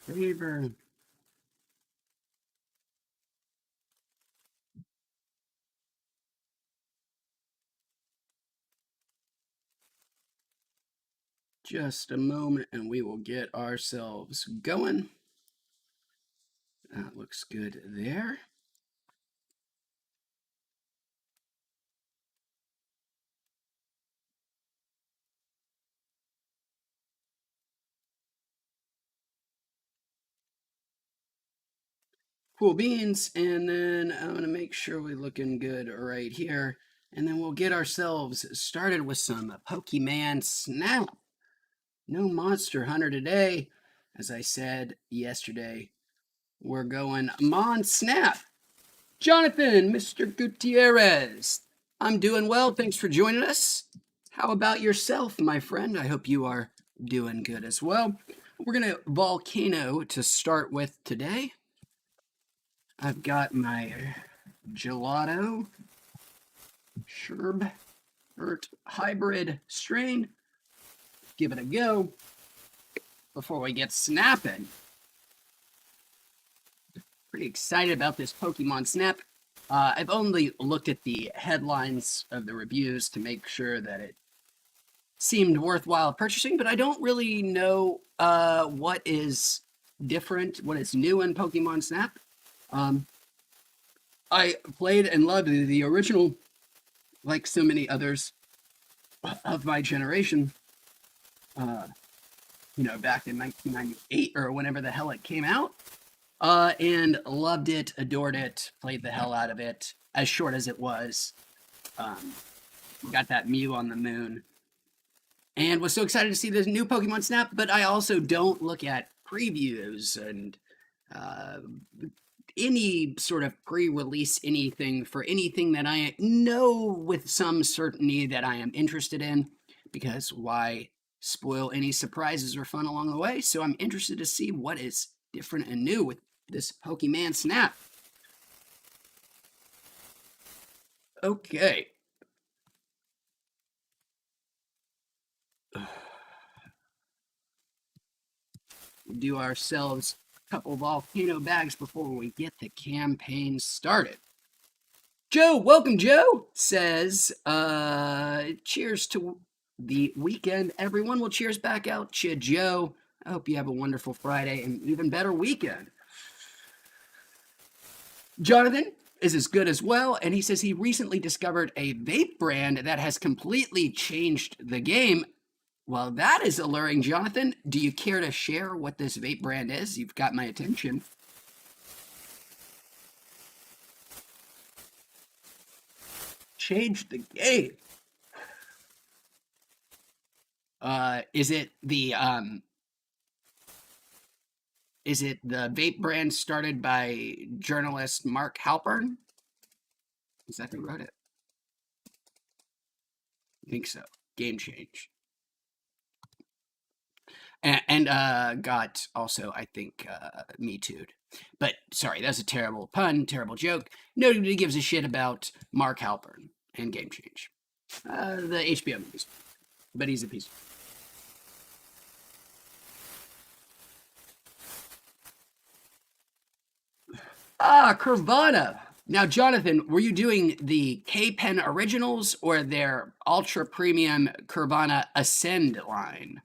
favor. Just a moment and we will get ourselves going. That looks good there. Cool beans. And then I'm going to make sure we're looking good right here. And then we'll get ourselves started with some Pokemon Snap. No Monster Hunter today. As I said yesterday, we're going Mon Snap. Jonathan, Mr. Gutierrez. I'm doing well. Thanks for joining us. How about yourself, my friend? I hope you are doing good as well. We're going to Volcano to start with today. I've got my Gelato Sherb hybrid strain. Give it a go before we get snapping. Pretty excited about this Pokemon Snap. I've only looked at the headlines of the reviews to make sure that it seemed worthwhile purchasing, but I don't really know what is different, what is new in Pokemon Snap. I played and loved the original, like so many others of my generation. Back in 1998 or whenever the hell it came out. And loved it, adored it, played the hell out of it, as short as it was. Um, got that Mew on the moon. And was so excited to see this new Pokemon Snap, but I also don't look at previews and uh, any sort of pre-release anything for anything that I know with some certainty that I am interested in, because why spoil any surprises or fun along the way? So I'm interested to see what is different and new with this Pokemon Snap. Okay. Do ourselves a couple volcano bags before we get the campaign started. Joe, welcome, Joe, says, cheers to the weekend, everyone. Well, cheers back out to Joe. I hope you have a wonderful Friday and even better weekend. Jonathan is as good as well, and he says he recently discovered a vape brand that has completely changed the game. Well, that is alluring, Jonathan. Do you care to share what this vape brand is? You've got my attention. Changed the game. Is it the vape brand started by journalist Mark Halpern? Is that who wrote it? I think so. Game change. And got also, I think, Me Too'd. But sorry, that's a terrible pun, terrible joke. Nobody gives a shit about Mark Halpern and Game Change. The HBO movies. But he's a piece. Curvana. Now, Jonathan, were you doing the K-Pen Originals or their ultra premium Curvana Ascend line?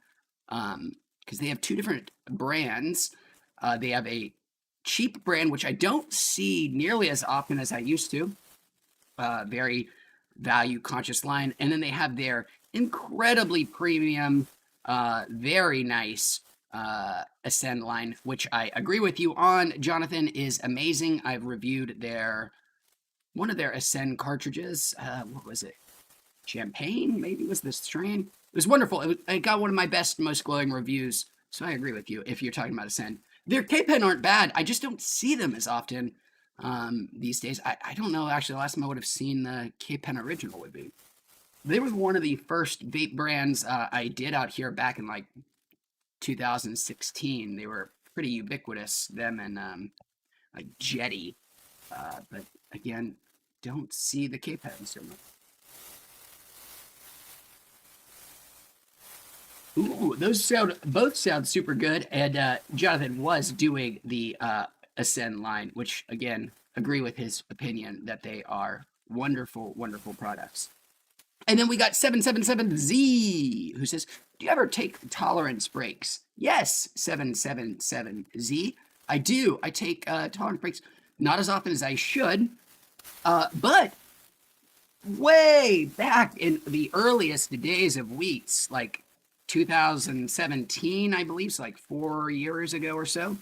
Because they have two different brands. They have a cheap brand, which I don't see nearly as often as I used to. Very value conscious line. And then they have their incredibly premium, very nice Ascend line, which I agree with you on, Jonathan, is amazing. I've reviewed one of their Ascend cartridges. What was it? Champagne, maybe was the strain. It was wonderful. It got one of my best, most glowing reviews. So I agree with you if you're talking about Ascend. Their K-Pen aren't bad. I just don't see them as often these days. I don't know, actually, the last time I would have seen the K-Pen original would be. They were one of the first vape brands I did out here back in like 2016. They were pretty ubiquitous, them and like Jetty. But again, don't see the K-Pen so much. Ooh, those both sound super good. And Jonathan was doing the Ascend line, which again agree with his opinion that they are wonderful, wonderful products. And then we got 777Z who says, "Do you ever take tolerance breaks?" Yes, 777Z. I do. I take tolerance breaks not as often as I should, but way back in the earliest days of Wheats, like 2017, I believe, so like 4 years ago or so,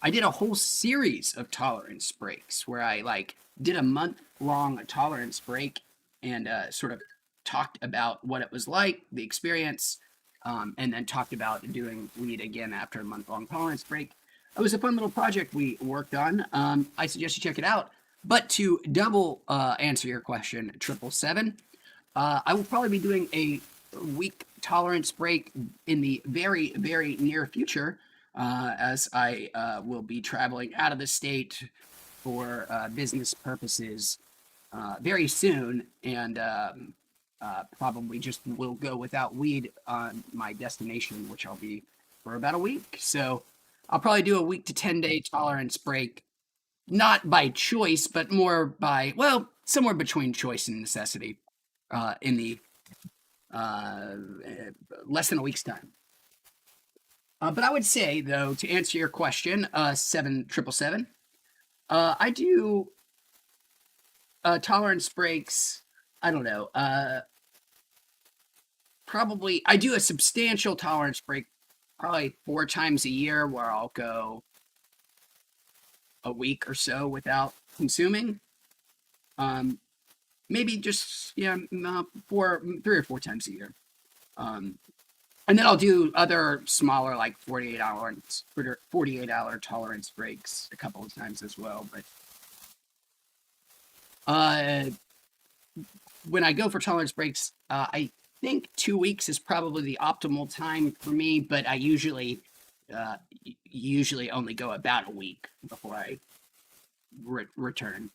I did a whole series of tolerance breaks where I like did a month long tolerance break and sort of talked about what it was like, the experience, and then talked about doing weed again after a month long tolerance break. It was a fun little project we worked on. I suggest you check it out. But to double answer your question, 777, I will probably be doing a week tolerance break in the very, very near future, as I will be traveling out of the state for business purposes very soon, and probably just will go without weed on my destination, which I'll be for about a week. So I'll probably do a week to 10-day tolerance break, not by choice, but more by, well, somewhere between choice and necessity, in the uh, less than a week's time. But I would say, though, to answer your question, 777, I do tolerance breaks. I don't know. Probably, I do a substantial tolerance break probably 4 times a year where I'll go a week or so without consuming. Maybe just, yeah, 3 or 4 times a year. And then I'll do other smaller, like 48-hour tolerance breaks a couple of times as well. But when I go for tolerance breaks, I think 2 weeks is probably the optimal time for me. But I usually only go about a week before I return.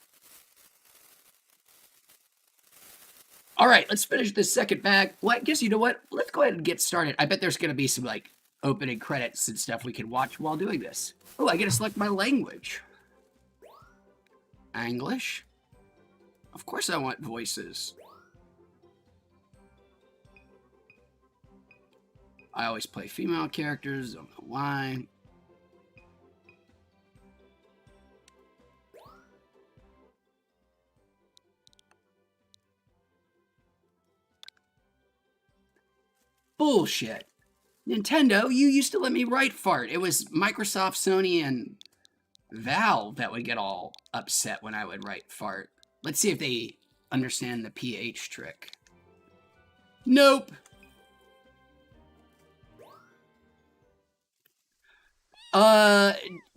All right, let's finish this second bag. Well, I guess you know what? Let's go ahead and get started. I bet there's going to be some like opening credits and stuff we can watch while doing this. Oh, I get to select my language. English? Of course I want voices. I always play female characters, don't know why. Bullshit. Nintendo, you used to let me write fart. It was Microsoft, Sony, and Valve that would get all upset when I would write fart. Let's see if they understand the PH trick. Nope.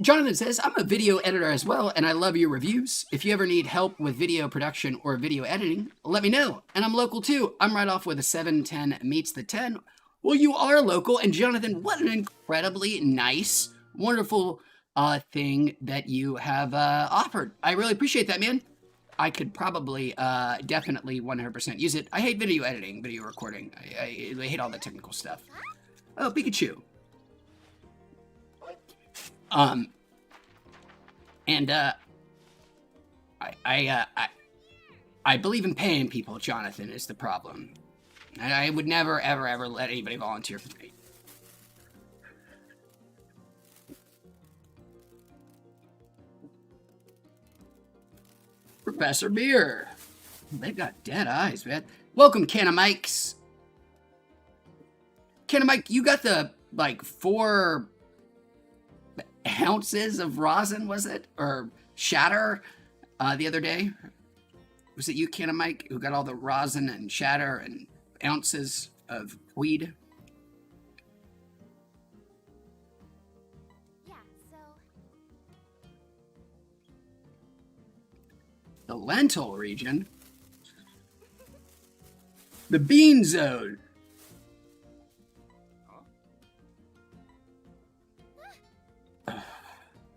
Jonathan says, "I'm a video editor as well, and I love your reviews. If you ever need help with video production or video editing, let me know. And I'm local too. I'm right off with a 710 meets the 10. Well, you are local, and Jonathan, what an incredibly nice, wonderful thing that you have offered. I really appreciate that, man. I could probably definitely 100% use it. I hate video editing, video recording. I hate all that technical stuff. Oh, Pikachu. And I believe in paying people, Jonathan, is the problem. And I would never, ever, ever let anybody volunteer for me. Professor Beer. They've got dead eyes, man. Welcome, Canamikes. Canamike, you got the, like, 4 ounces of rosin, was it? Or shatter the other day? Was it you, Canamike, who got all the rosin and shatter and ounces of weed? Yeah, so... The lentil region? The bean zone.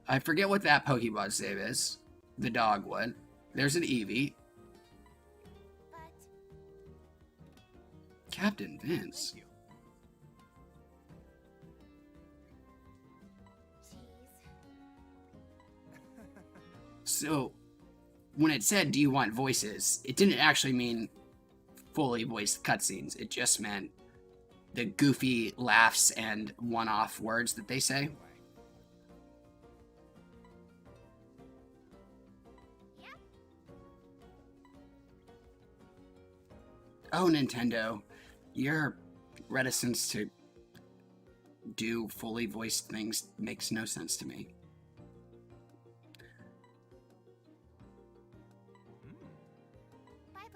I forget what that Pokemon's name is. The dog one. There's an Eevee. But... Captain Vince. So when it said, do you want voices, it didn't actually mean fully voiced cutscenes. It just meant the goofy laughs and one-off words that they say. Oh, Nintendo, your reticence to do fully voiced things makes no sense to me.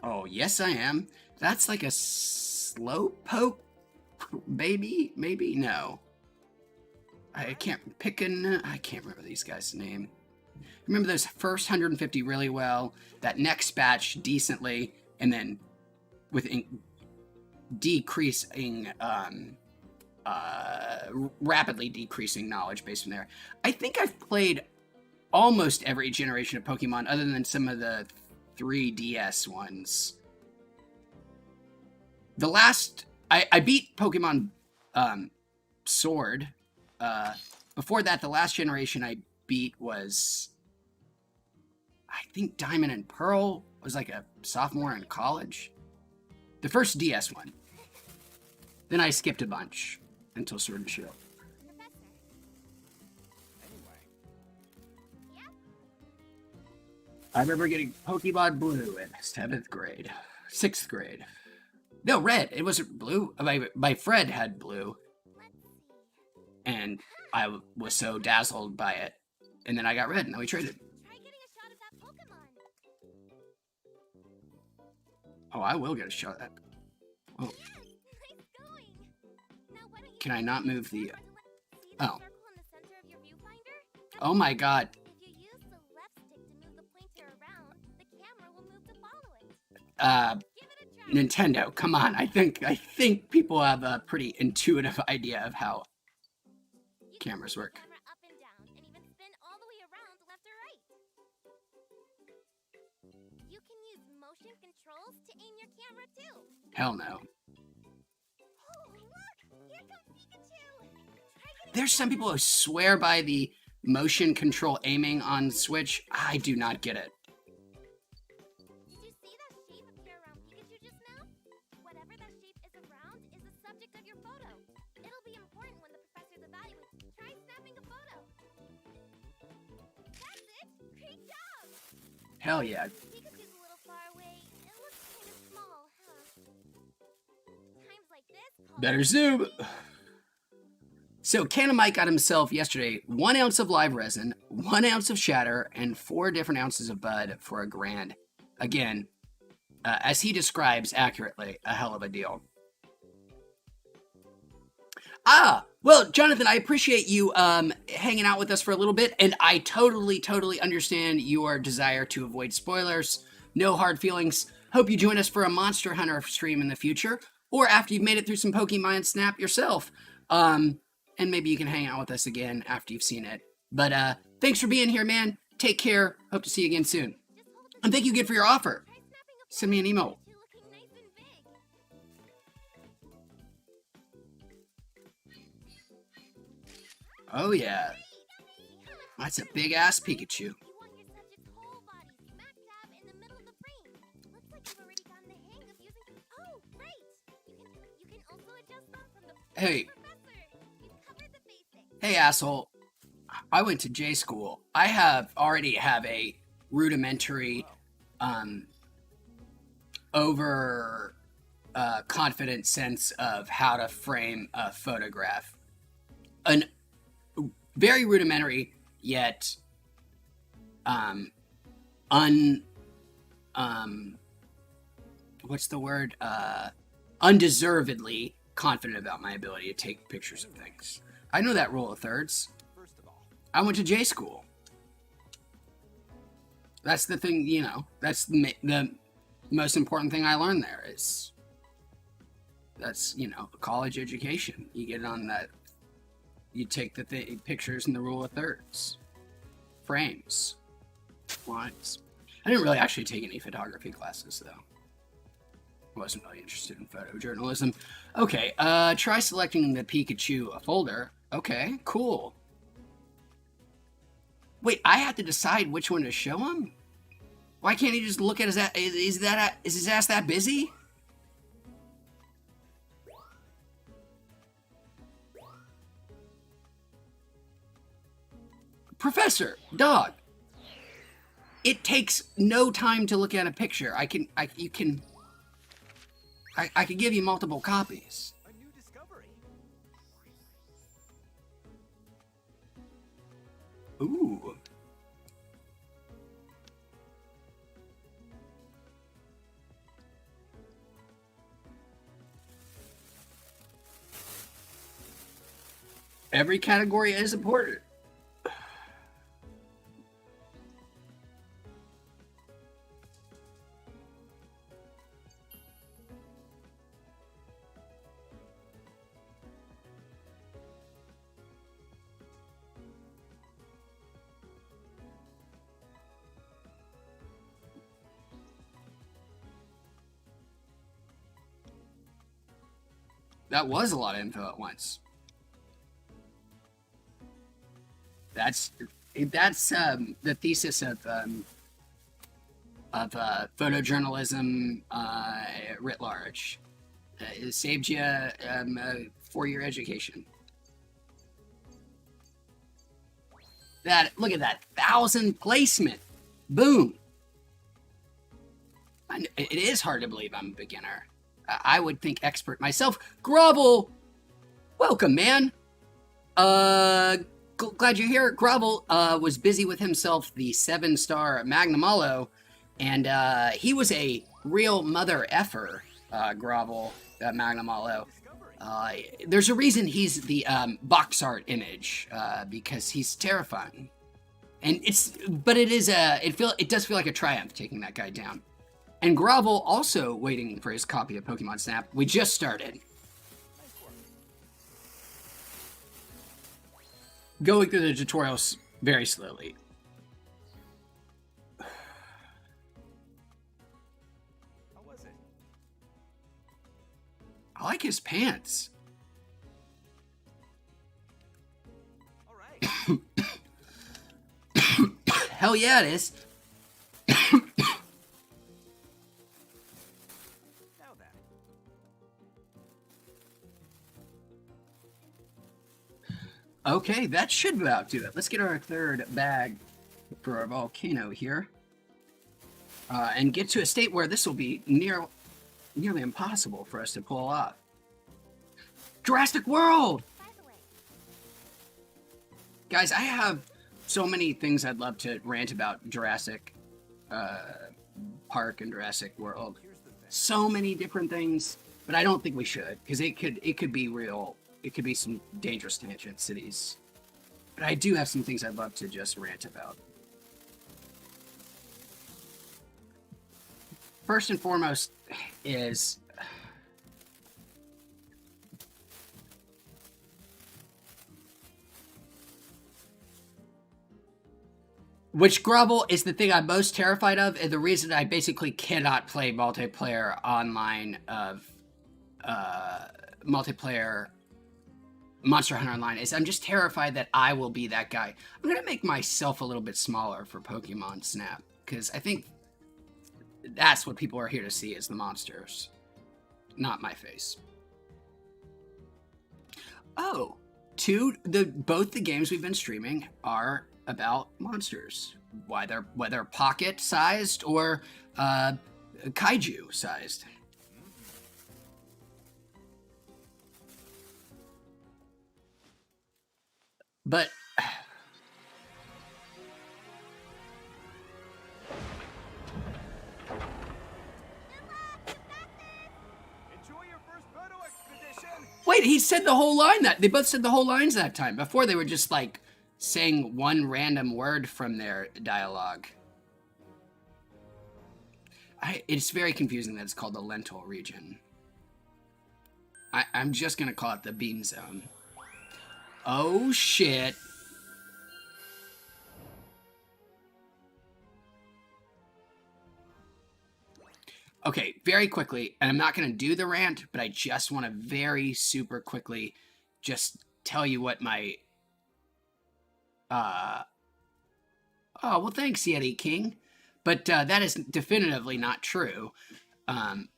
Oh, yes, I am. That's like a slow poke baby? Maybe? No. I can't I can't remember these guys' name. Remember those first 150 really well, that next batch decently, and then with decreasing, rapidly decreasing knowledge base from there. I think I've played almost every generation of Pokemon other than some of the 3DS ones. The last... I beat Pokemon Sword. Before that, the last generation I beat was... I think Diamond and Pearl. I was like a sophomore in college. The first DS one. Then I skipped a bunch until Sword and Shield. I remember getting Pokemon Blue in 7th grade. 6th grade. No, Red. It wasn't Blue. My friend had Blue. And I was so dazzled by it. And then I got Red, and then we traded. Oh, I will get a shot at that. Oh. Can I not move the... Oh. Oh my god. Nintendo, come on. I think people have a pretty intuitive idea of how cameras work. Hell no. There's some people who swear by the motion control aiming on Switch. I do not get it. Did you see that shape appear around Pikachu just now? Whatever that shape is around is the subject of your photo. It'll be important when the professors evaluate. Try snapping a photo. That's it! Great job! Hell yeah. Pikachu's a little far away. It looks kind of small, huh? Times like this... Better zoom! So, Canamite got himself yesterday 1 ounce of live resin, 1 ounce of shatter, and 4 different ounces of bud for $1,000. Again, as he describes accurately, a hell of a deal. Well, Jonathan, I appreciate you hanging out with us for a little bit, and I totally understand your desire to avoid spoilers. No hard feelings. Hope you join us for a Monster Hunter stream in the future, or after you've made it through some Pokemon Snap yourself. And maybe you can hang out with us again after you've seen it. But thanks for being here, man. Take care. Hope to see you again soon. And thank you again for your offer. Send me an email. Oh, yeah. That's a big-ass Pikachu. Hey. Hey, asshole. I went to J school. I already have a rudimentary, confident sense of how to frame a photograph. An very rudimentary, yet, what's the word? Undeservedly confident about my ability to take pictures of things. I know that rule of thirds. I went to J school. That's the thing, you know, that's the most important thing I learned there is, that's, you know, college education. You get on that, you take the pictures in the rule of thirds. Frames. Lines. I didn't really actually take any photography classes, though. I wasn't really interested in photojournalism. Okay, try selecting the Pikachu folder. Okay, cool. Wait, I have to decide which one to show him? Why can't he just look at his ass? Is his ass that busy? Professor, dog. It takes no time to look at a picture. I can give you multiple copies. A new discovery. Ooh. Every category is important. That was a lot of info at once. That's the thesis of photojournalism writ large. It saved you a 4-year education. Look at that 1,000 placement. Boom. It is hard to believe I'm a beginner. I would think expert myself. Grovel, welcome, man. Glad you're here. Grovel was busy with himself, the 7-star Magnamalo, and he was a real mother effer, Grovel, Magnamalo. There's a reason he's the box art image, because he's terrifying. And it does feel like a triumph taking that guy down. And Grovel also waiting for his copy of Pokemon Snap. We just started. Going through the tutorials very slowly. How was it? I like his pants. All right. Hell yeah, it is. Now then. Okay, that should about do it. Let's get our third bag for our volcano here. And get to a state where this will be nearly impossible for us to pull off. Jurassic World! By the way, Guys, I have so many things I'd love to rant about Jurassic Park and Jurassic World. Here's the thing. So many different things, but I don't think we should, because it could be real. It could be some dangerous tangent cities. But I do have some things I'd love to just rant about. First and foremost is which Grovel is the thing I'm most terrified of, and the reason I basically cannot play multiplayer online of multiplayer Monster Hunter Online is I'm just terrified that I will be that guy. I'm gonna make myself a little bit smaller for Pokemon Snap, because I think that's what people are here to see is the monsters, not my face. Oh, both the games we've been streaming are about monsters, whether pocket sized or kaiju sized. But Enjoy your first photo expedition. wait, he said the whole line they both said the whole lines that time. Before they were just like saying one random word from their dialogue. It's very confusing that it's called the Lentil region. I'm just gonna call it the Beam Zone. Oh shit. Okay, very quickly, and I'm not going to do the rant, but I just want to very super quickly just tell you what my Oh, well, thanks, Yeti King. But that is definitively not true, um,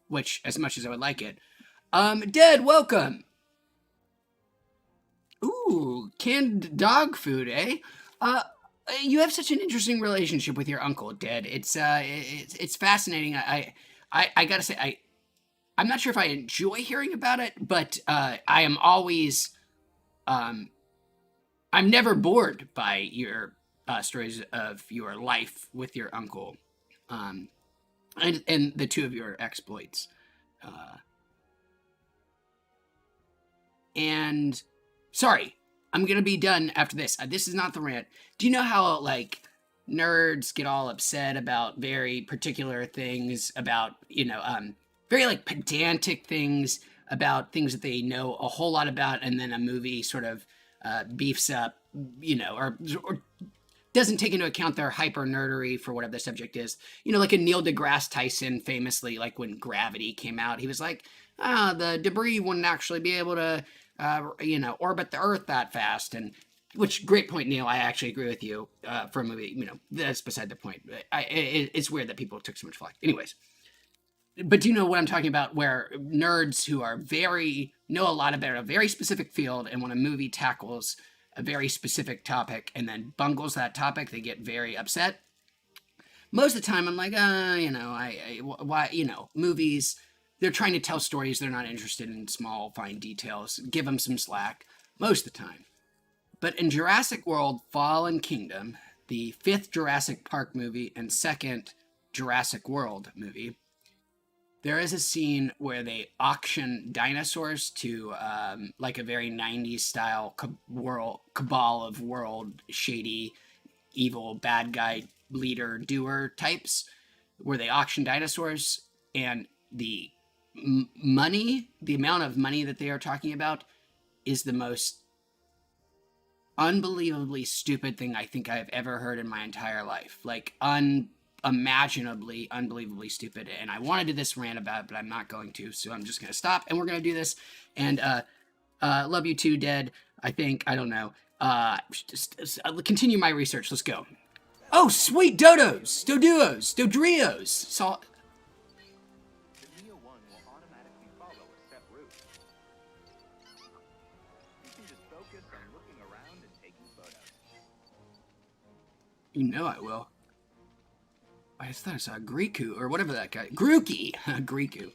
which, as much as I would like it. Dead, welcome. Ooh, canned dog food, eh? Uh, you have such an interesting relationship with your uncle, Dead. It's fascinating. I gotta say, I'm not sure if I enjoy hearing about it, but I am always, um, I'm never bored by your stories of your life with your uncle, um, and the two of your exploits. Uh, and sorry, I'm gonna be done after this. This is not the rant. Do you know how like nerds get all upset about very particular things, about very like pedantic things, about things that they know a whole lot about, and then a movie sort of beefs up, or doesn't take into account their hyper nerdery for whatever the subject is. Like a Neil deGrasse Tyson famously, like when Gravity came out, he was like, the debris wouldn't actually be able to, orbit the Earth that fast. And which great point, Neil. I actually agree with you. For a movie, that's beside the point. It's weird that people took so much flack. Anyways, but do you know what I'm talking about? Where nerds who are know a lot about a very specific field, and when a movie tackles a very specific topic and then bungles that topic, they get very upset. Most of the time, I'm like, why, movies, they're trying to tell stories. They're not interested in small, fine details. Give them some slack most of the time. But in Jurassic World Fallen Kingdom, the fifth Jurassic Park movie and second Jurassic World movie, there is a scene where they auction dinosaurs to like a very 90s style cabal of world shady, evil, bad guy leader doer types, where they auction dinosaurs, and the the amount of money that they are talking about is the most unbelievably stupid thing I think I've ever heard in my entire life. Like unimaginably, unbelievably stupid. And I want to do this rant about it, but I'm not going to. So I'm just going to stop, and we're going to do this. And love you too, Dead. I think, I don't know. Continue my research. Let's go. Oh, sweet dodos, doduos, dodrios. The Neo 1 will automatically follow a set route. You can just focus on looking around and taking photos. I will. I thought I saw Griku, or whatever that guy. Grookey! Griku.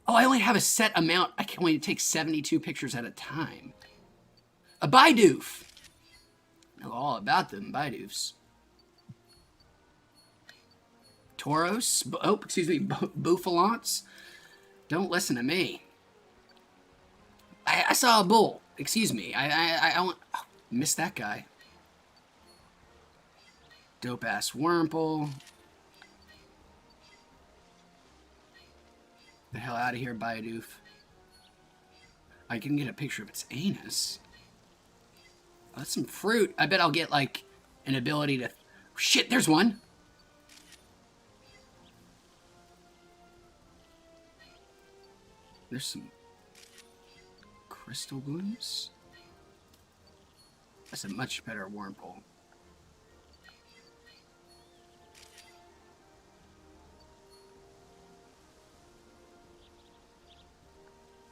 Oh, I only have a set amount. I can only take 72 pictures at a time. A Bidoof. I know all about them Bidoofs. Tauros. Bouffalants. Don't listen to me. I saw a bull. Excuse me. Missed that guy. Dope ass Wurmple. The hell out of here, Bidoof. I can get a picture of its anus. Oh, that's some fruit. I bet I'll get like an ability to. Shit, there's one. There's some crystal blooms. That's a much better Wurmple.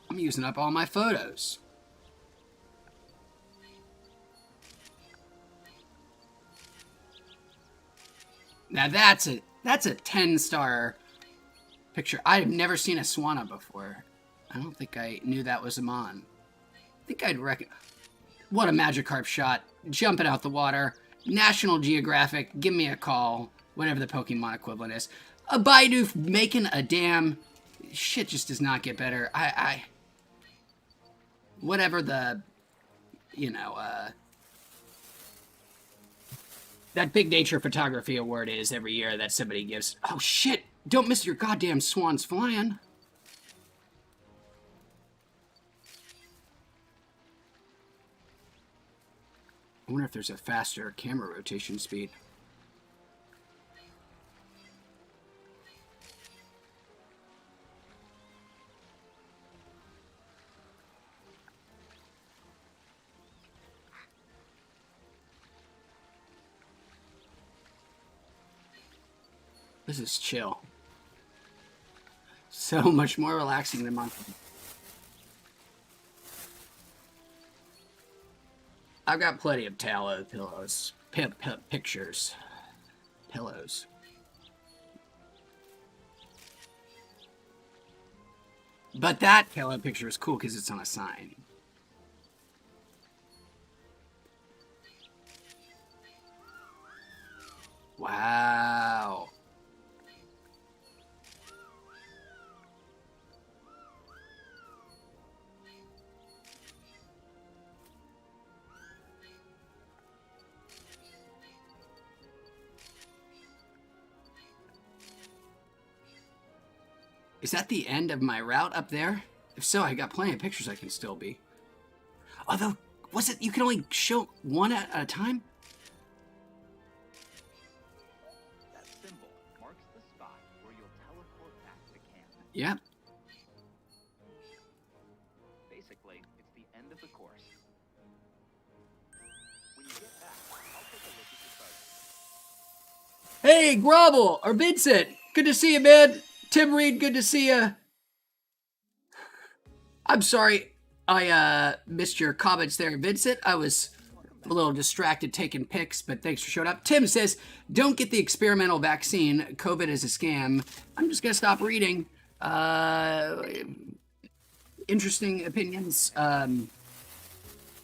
I'm using up all my photos. Now that's a 10-star picture. I've never seen a Swana before. I don't think I knew that was a Mon. I think I'd reckon. What a Magikarp shot. Jumping out the water. National Geographic, give me a call. Whatever the Pokemon equivalent is. A Bidoof making a damn. Shit just does not get better. Whatever the, that big nature photography award is every year that somebody gives. Oh shit! Don't miss your goddamn swans flying. I wonder if there's a faster camera rotation speed. This is chill. So much more relaxing than monkey. I've got plenty of tallow pillows. Pictures. Pillows. But that tallow picture is cool because it's on a sign. Wow. Is that the end of my route up there? If so, I got plenty of pictures I can still be. Although, was it you can only show one at a time? That symbol marks the spot where you'll teleport back to camp. Yep. Basically, it's the end of the course. When you get back, I'll take a look at your photo. Hey, Grovel or Vincent, good to see you, man. Tim Reed, good to see you. I'm sorry I missed your comments there, Vincent. I was a little distracted taking pics, but thanks for showing up. Tim says, don't get the experimental vaccine. COVID is a scam. I'm just going to stop reading. Interesting opinions,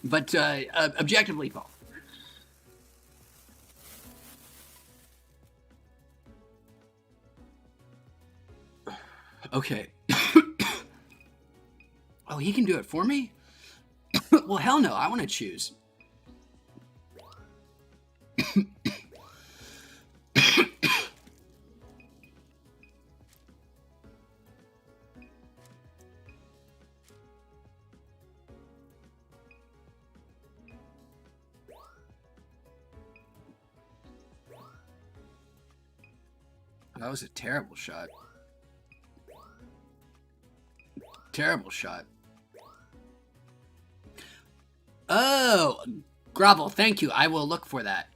but objectively false. Okay. Oh, he can do it for me? Well, hell no. I want to choose. That was a terrible shot. Terrible shot. Oh, Grovel, thank you. I will look for that.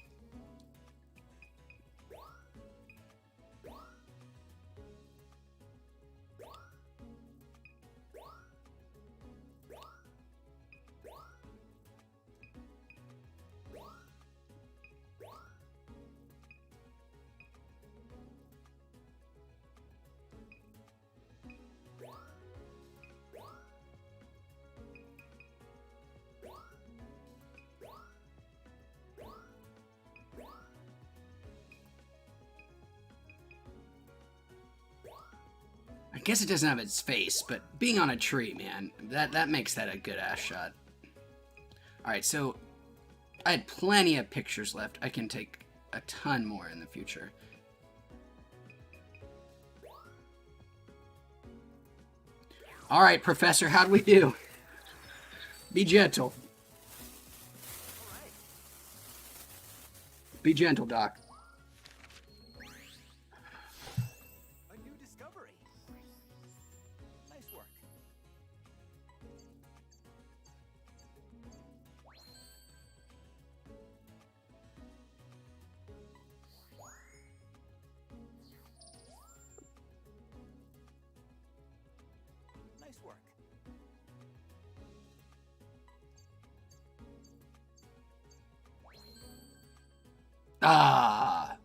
I guess it doesn't have its face, but being on a tree, man, that makes that a good ass shot. Alright, so I had plenty of pictures left. I can take a ton more in the future. Alright, Professor, how'd we do? Be gentle. Be gentle, Doc. A new discovery. Nice work. Nice work. Ah.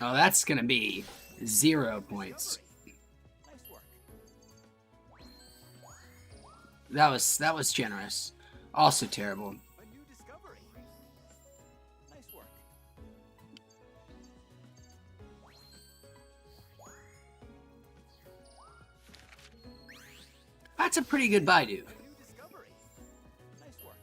Oh, that's gonna be 0 points. Nice work. That was generous. Also terrible. A new discovery. Nice work. That's a pretty good Baidu. A new discovery. Nice work.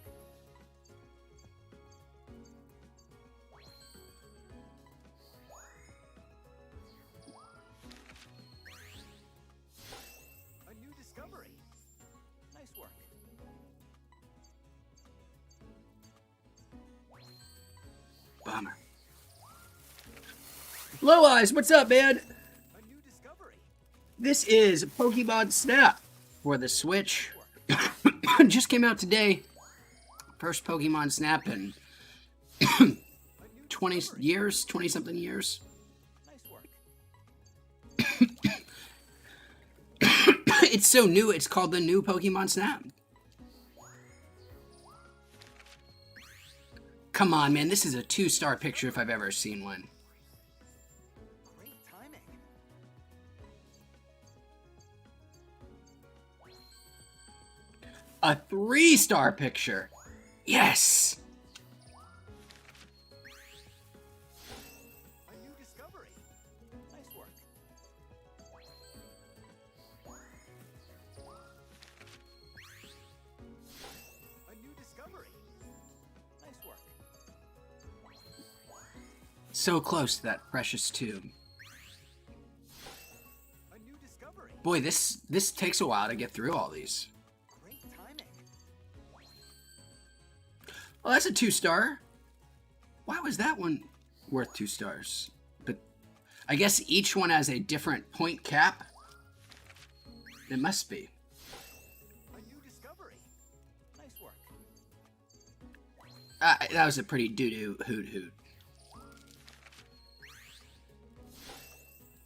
A new discovery. Nice work. Bummer. Low Eyes, what's up, man? A new discovery. This is Pokemon Snap for the Switch. Just came out today. First Pokemon Snap, and A new 20 years, 20 something years. Nice work. It's so new, it's called the new Pokemon Snap. Come on, man, this is a 2-star picture if I've ever seen one. Great timing. A 3-star picture. Yes. A new discovery. Nice work. A new discovery. Nice work. So close to that precious tube. A new discovery. Boy, this takes a while to get through all these. Great timing. Oh, that's a 2-star. Why was that one worth 2 stars? But I guess each one has a different point cap. It must be. A new discovery. Nice work. That was a pretty doo-doo hoot.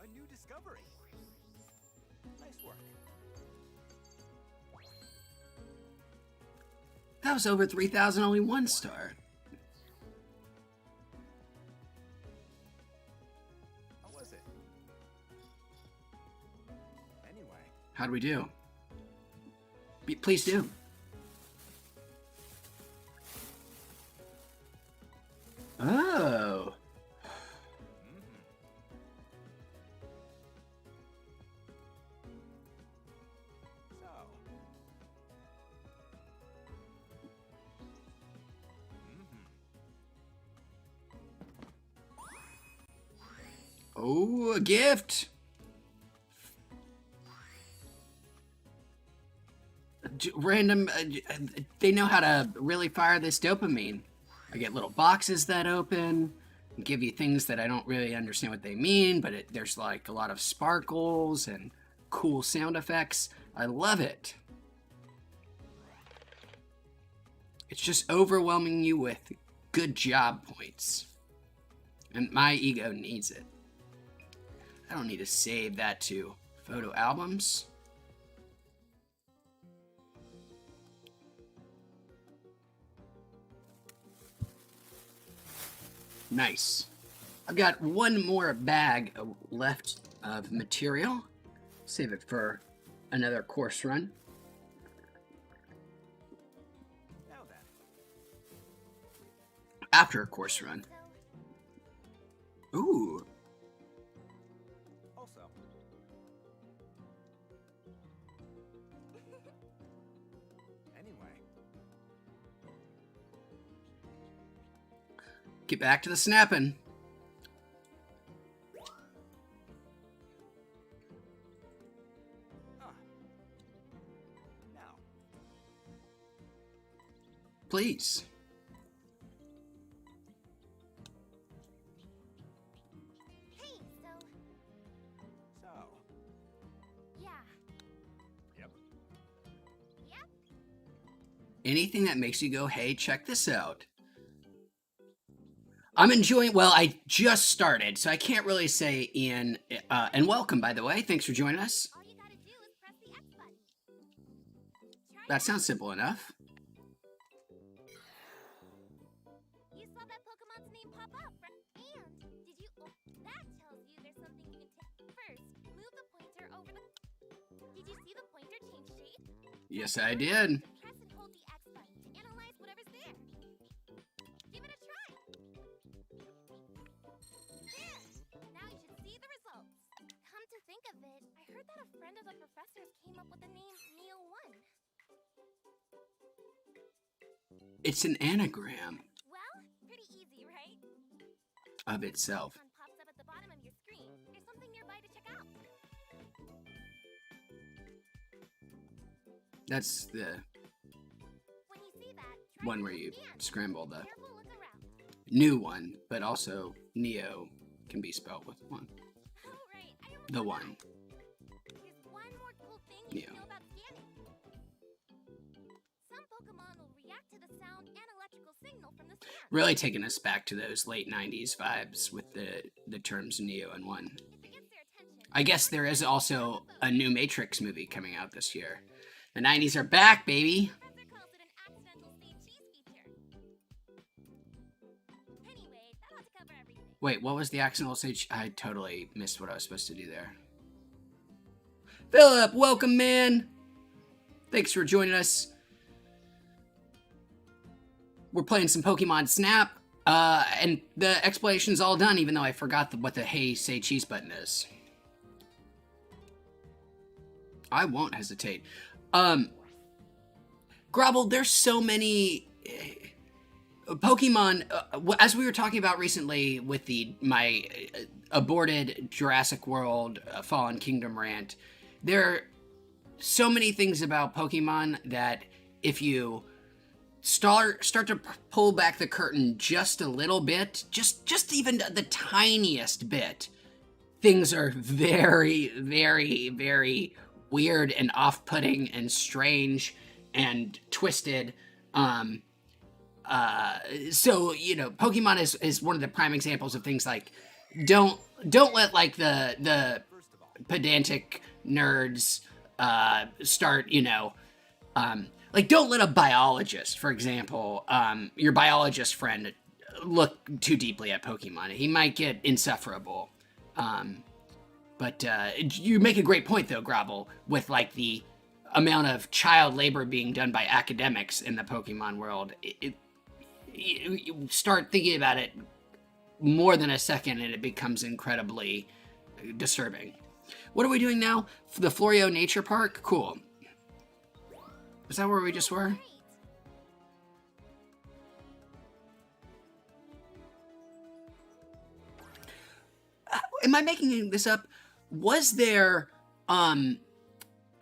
A new discovery. Nice work. That was over 3,000, only 1 star. How was it? Anyway. How'd we do? Please do. Oh. So. Oh, a gift. Random, they know how to really fire this dopamine. I get little boxes that open, and give you things that I don't really understand what they mean, but there's like a lot of sparkles and cool sound effects. I love it. It's just overwhelming you with good job points. And my ego needs it. I don't need to save that to photo albums. Nice. I've got one more bag left of material. Save it for another course run. Now then. After a course run. Ooh. Also. Anyway. Get back to the snapping. Now. Please. Hey, So. yeah. Yep. Yep. Anything that makes you go, hey, check this out. I'm enjoying, well, I just started, so I can't really say Ian, and welcome, by the way. Thanks for joining us. All you gotta do is press the X button. Try That sounds simple enough. You saw that Pokemon's name pop up, right? And did you? Oh, that tells you there's something you can take. First, move the pointer over the. Did you see the pointer change shape? Yes, I did. Press and hold the X button to analyze whatever's there. Give it a try. There. Now you should see the results. Come to think of it, I heard that a friend of the professor's came up with the name Neo 1. It's an anagram Well, pretty easy, right? of itself. Icon pops up at the bottom of your screen. There's something nearby to check out. That's the When you see that, try one to where you scan. scramble the Careful look around. new one, but also Neo can be spelled with one. Oh, right. I almost The forgot. one. There's one more cool thing you should Neo. know about scanning. Some Pokemon will react to to the sound and electrical signal from the scan. Really taking us back to those late 90s vibes with the terms Neo and 1. If it gets their attention, I guess there is also a new Matrix movie coming out this year. The 90s are back, baby! Professor calls it an accidental state cheese feature. Anyway, that ought to cover everything. Wait, what was the accidental stage? I totally missed what I was supposed to do there. Philip, welcome, man! Thanks for joining us. We're playing some Pokemon Snap, and the explanation's all done, even though I forgot what the Hey Say Cheese button is. I won't hesitate. Grovel, there's so many Pokemon, as we were talking about recently with my aborted Jurassic World Fallen Kingdom rant, there are so many things about Pokemon that if you start to pull back the curtain just a little bit, just even the tiniest bit, things are very, very, very weird and off-putting and strange and twisted. So, you know, Pokemon is one of the prime examples of things like, don't let like the pedantic nerds start, you know, like don't let a biologist, for example, your biologist friend look too deeply at Pokemon. He might get insufferable. But you make a great point though, Grovel, with like the amount of child labor being done by academics in the Pokemon world. You start thinking about it more than a second and it becomes incredibly disturbing. What are we doing now? The Florio Nature Park? Cool. Is that where we just were? Am I making this up? Was there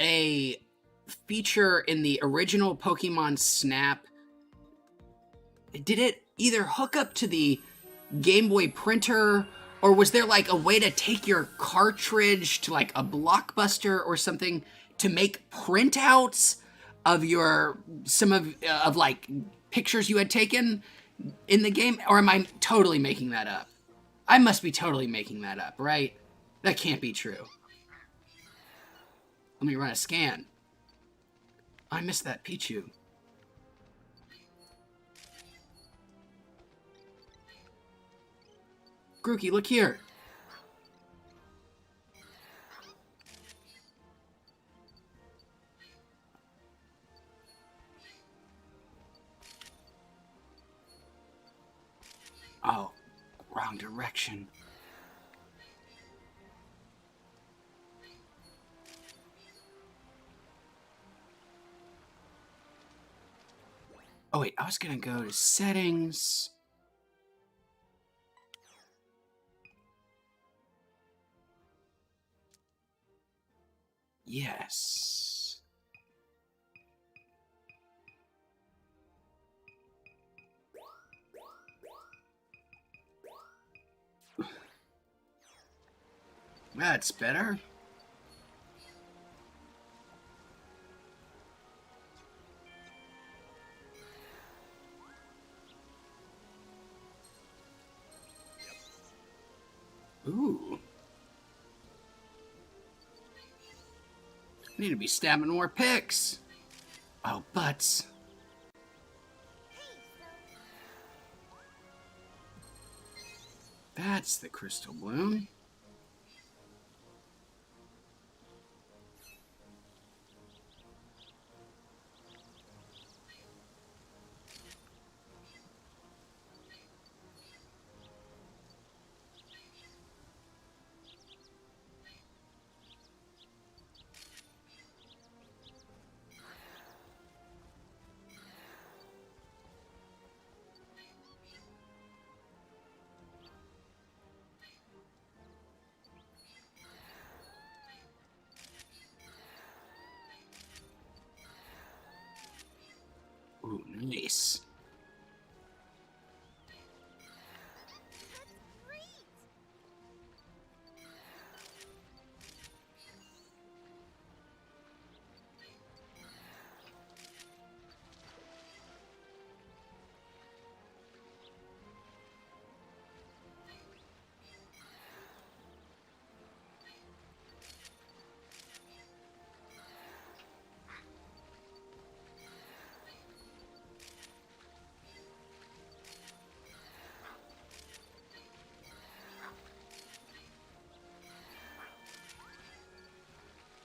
a feature in the original Pokemon Snap? Did it either hook up to the Game Boy printer, or was there like a way to take your cartridge to like a Blockbuster or something to make printouts of some of like pictures you had taken in the game? Or am I totally making that up? I must be totally making that up, right? That can't be true. Let me run a scan. I missed that Pichu. Grookey, look here. Oh, wrong direction. Oh wait, I was gonna go to settings. Yes. That's better. Ooh. Need to be stabbing more pics. Oh, butts. That's the crystal bloom. Ooh, nice.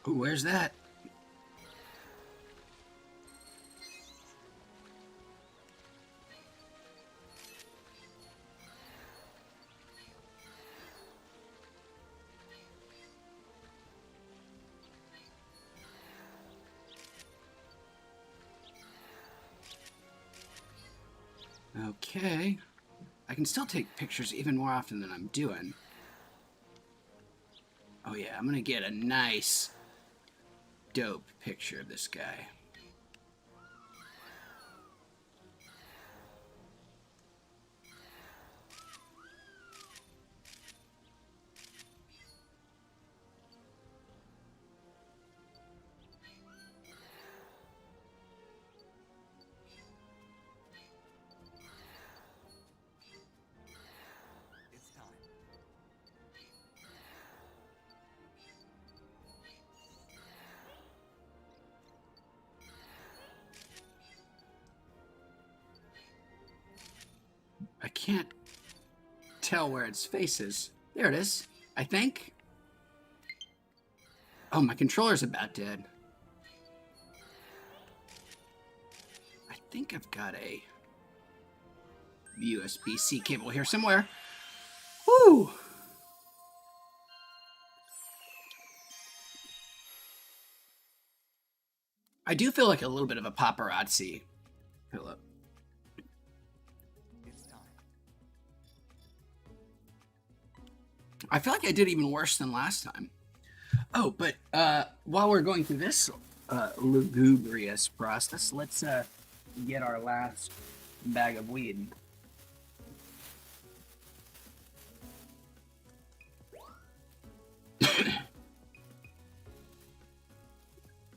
Ooh, where's that? Okay. I can still take pictures even more often than I'm doing. Oh yeah, I'm gonna get a nice, dope picture of this guy. It's time. I can't tell where its face is. There it is, I think. Oh, my controller's about dead. I think I've got a USB-C cable here somewhere. Woo! I do feel like a little bit of a paparazzi, Philip. It's time. I feel like I did even worse than last time. Oh, but while we're going through this lugubrious process, let's get our last bag of weed.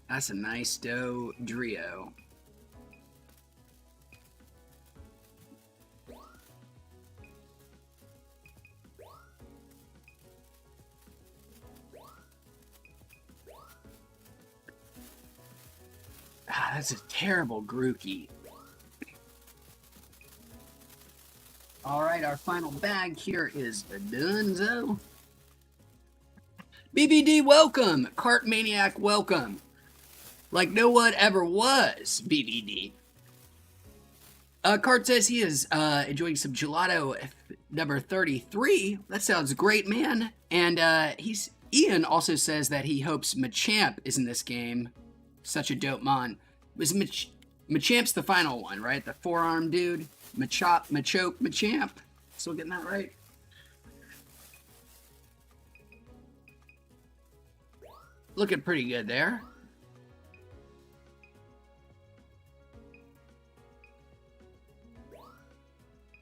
That's a nice dough Drio. Ah, that's a terrible Grookey. All right, our final bag here is Dunzo. BBD, welcome. Cart Maniac, welcome. Like no one ever was, BBD. Cart says he is enjoying some gelato number 33. That sounds great, man. And Ian also says that he hopes Machamp is in this game. Such a dope mon. Was Machamp's the final one, right? The forearm dude. Machamp. Still getting that right? Looking pretty good there.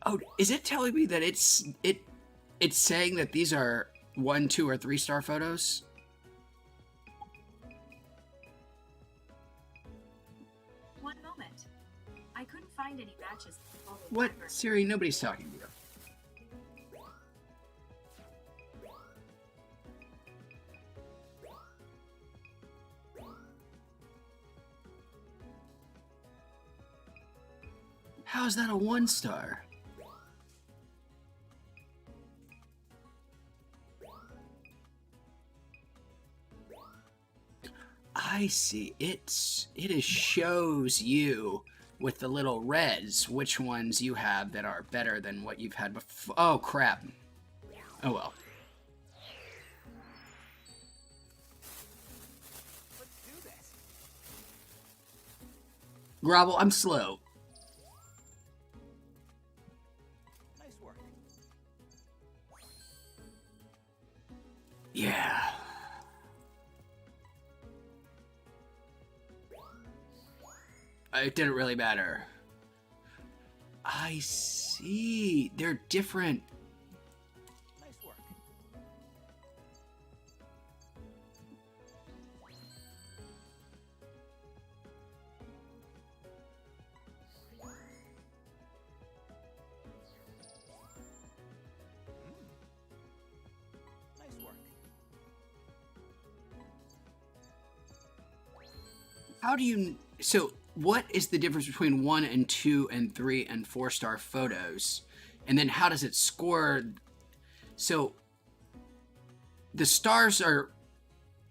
Oh, is it telling me that it's saying that these are 1, 2, or 3-star photos? One moment. I couldn't find any matches. What? Siri, nobody's talking to you. How is that a 1-star? I see. It shows you with the little reds which ones you have that are better than what you've had before. Oh crap. Oh well. Let's do this. Grovel, I'm slow. Nice work. Yeah. It didn't really matter. I see. They're different. Nice work. Nice work. How do you... So, what is the difference between 1 and 2 and 3 and 4-star photos? And then how does it score? So, the stars are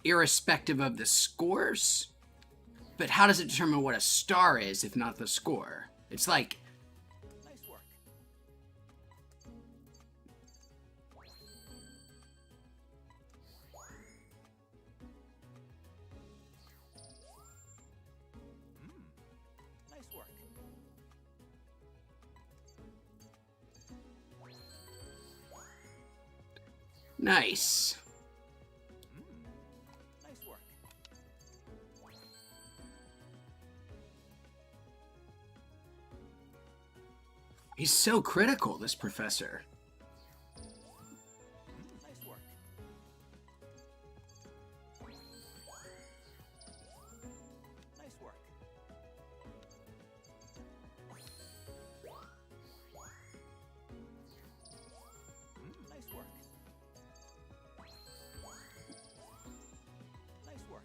irrespective of the scores. But how does it determine what a star is if not the score? It's like, Nice work. Nice work. nice. Nice work. He's so critical, this professor. Nice work. Nice work. Nice work. Nice work. Nice work.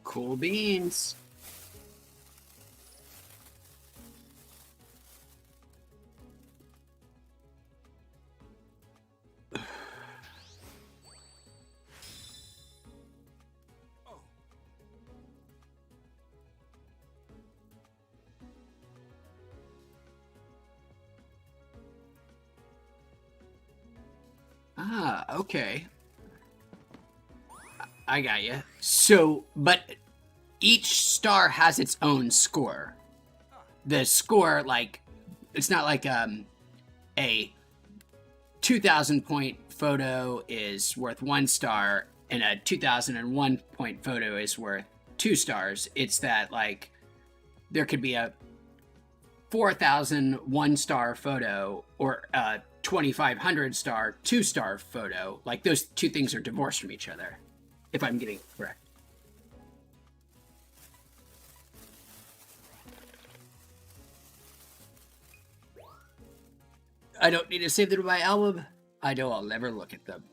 Cool beans. Oh. Ah, okay. I got you. So, but each star has its own score. The score, like, it's not like a 2,000 point photo is worth 1 star and a 2001 point photo is worth 2 stars. It's that, like, there could be a 4,001 star photo or a 2,500 star 2-star photo. Like, those two things are divorced from each other, if I'm getting it correct. I don't need to save them to my album. I know I'll never look at them.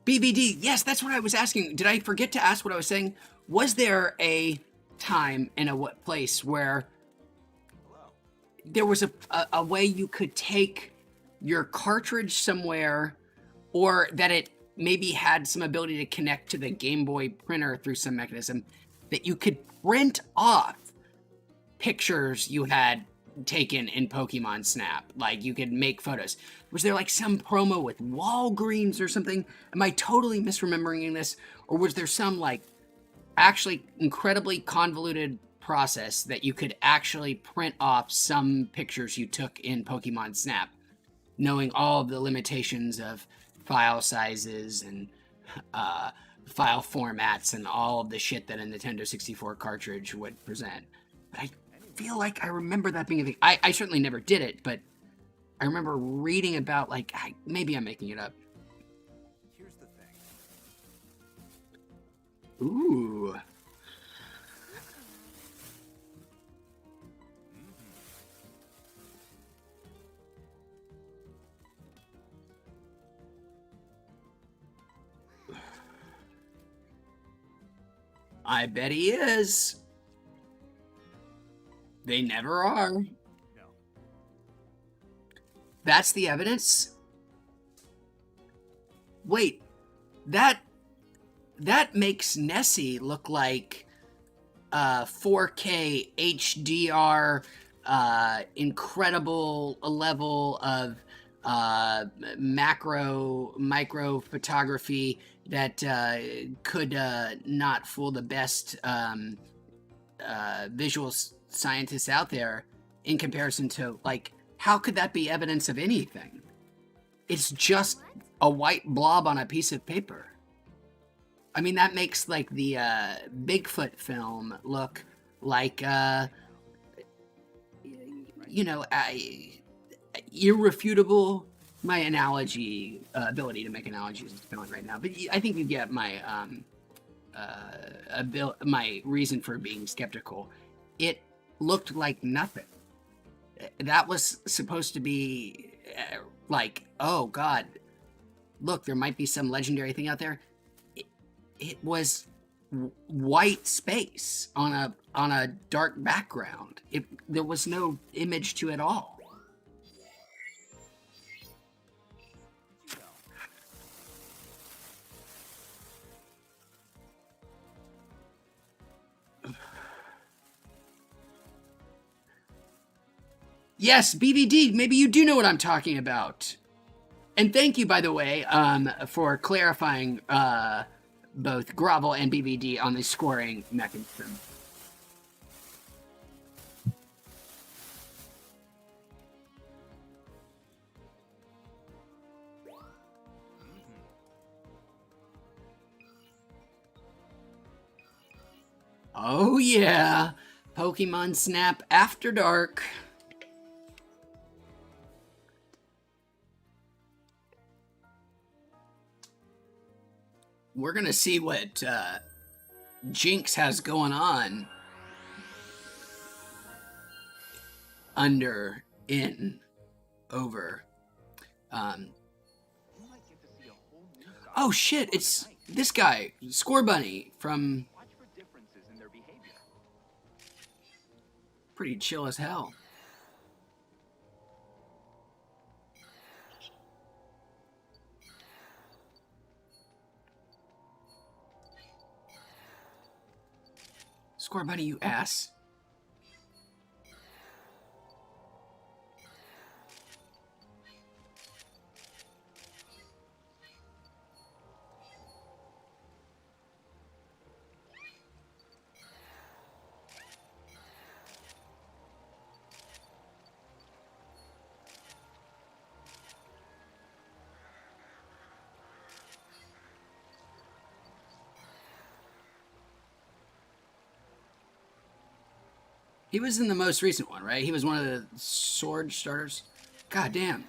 BBD, yes, that's what I was asking. Did I forget to ask what I was saying? Was there a time and a what place where Hello. there was a way you could take your cartridge somewhere, or that it maybe had some ability to connect to the Game Boy printer through some mechanism, that you could print off pictures you had taken in Pokemon Snap? Like, you could make photos. Was there like some promo with Walgreens or something? Am I totally misremembering this? Or was there some like actually incredibly convoluted process that you could actually print off some pictures you took in Pokemon Snap, knowing all of the limitations of file sizes and file formats and all of the shit that a Nintendo 64 cartridge would present? But I feel like I remember that being a thing. I certainly never did it, but I remember reading about, like, maybe I'm making it up. Here's the thing. Ooh. I bet he is. They never are. No. That's the evidence? Wait, that makes Nessie look like 4K HDR, incredible level of micro photography that could not fool the best visual scientists out there, in comparison to, like, how could that be evidence of anything? It's just a white blob on a piece of paper. I mean, that makes, like, the Bigfoot film look like, irrefutable. My analogy, ability to make analogies is failing right now, but I think you get my my reason for being skeptical. It looked like nothing. That was supposed to be like, oh god, look, there might be some legendary thing out there. It was white space on a dark background. There was no image to it all. You know, Yes, BBD, maybe you do know what I'm talking about. And thank you, by the way, for clarifying both Grovel and BBD on the scoring mechanism. Oh yeah, Pokemon Snap After Dark. We're gonna see what Jinx has going on under, in, over. you might get to see a whole new side Oh of shit, Pokemon it's tonight. this guy, Score Bunny from Watch for differences in their behavior. pretty chill as hell. Score Bunny, you ass. He was in the most recent one, right? He was one of the sword starters. God damn.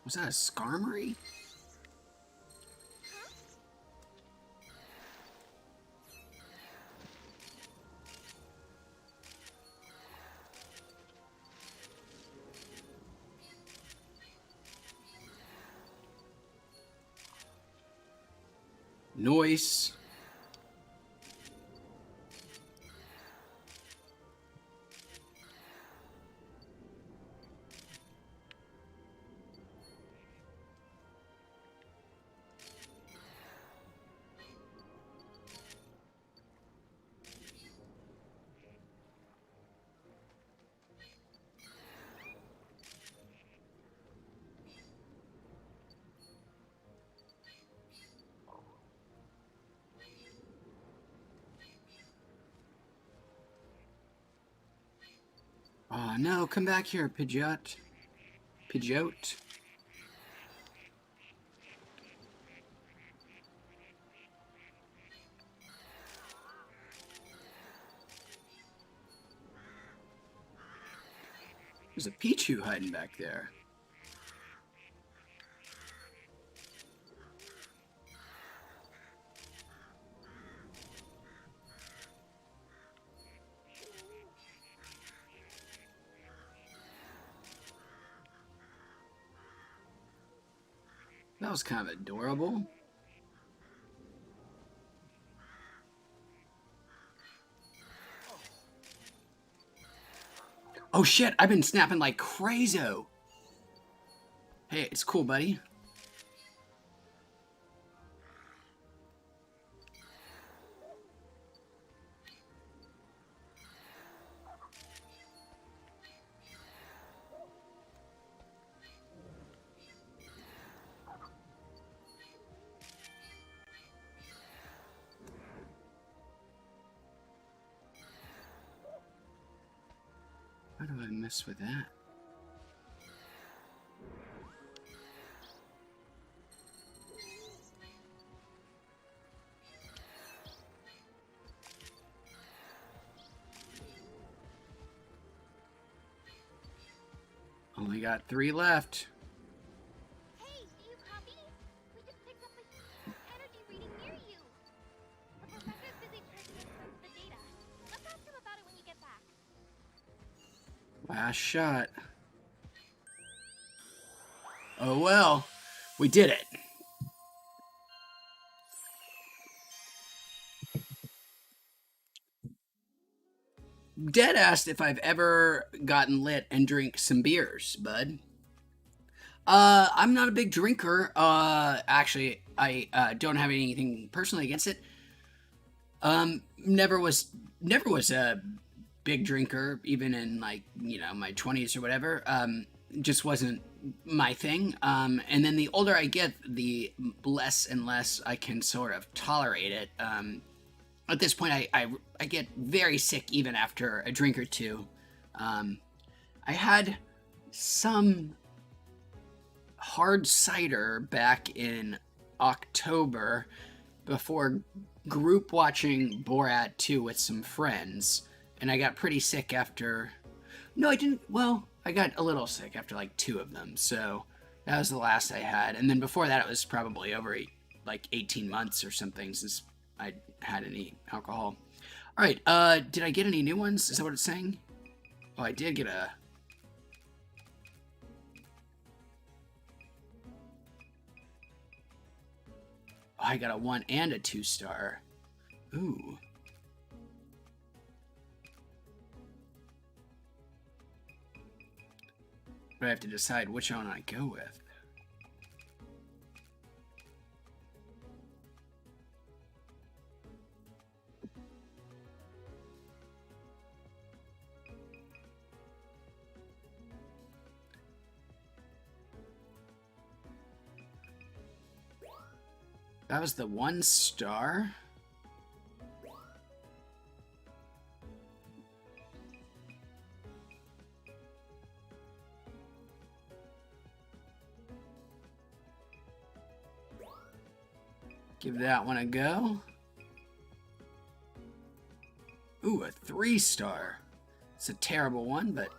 Was that a Skarmory? Noise. Oh no, come back here, Pidgeot. Pidgeot. There's a Pichu hiding back there. That was kind of adorable. Oh shit, I've been snapping like crazo. Hey, it's cool, buddy. How do I mess with that? Only got 3 left. Hey, do you copy? We just picked up a energy reading near you. The professor's busy transferring the data. Let's ask him about it when you get back. Last shot. Oh well, we did it. Dead asked if I've ever gotten lit and drink some beers, bud. I'm not a big drinker. Actually, I don't have anything personally against it. Never was a big drinker, even in like, you know, my 20s or whatever. Just wasn't my thing. And then the older I get, the less and less I can sort of tolerate it. At this point, I get very sick even after a drink or two. I had some hard cider back in October before group watching Borat 2 with some friends, and I got pretty sick after... No, I didn't... Well, I got a little sick after like 2 of them, so that was the last I had. And then before that, it was probably over like 18 months or something since I had any alcohol. All right, did I get any new ones? Is that what it's saying? Oh, I did get a... Oh, I got a 1 and a 2-star. Ooh. But I have to decide which one I go with. That was the 1 star? Give that one a go. Ooh, a 3-star. It's a terrible one, but...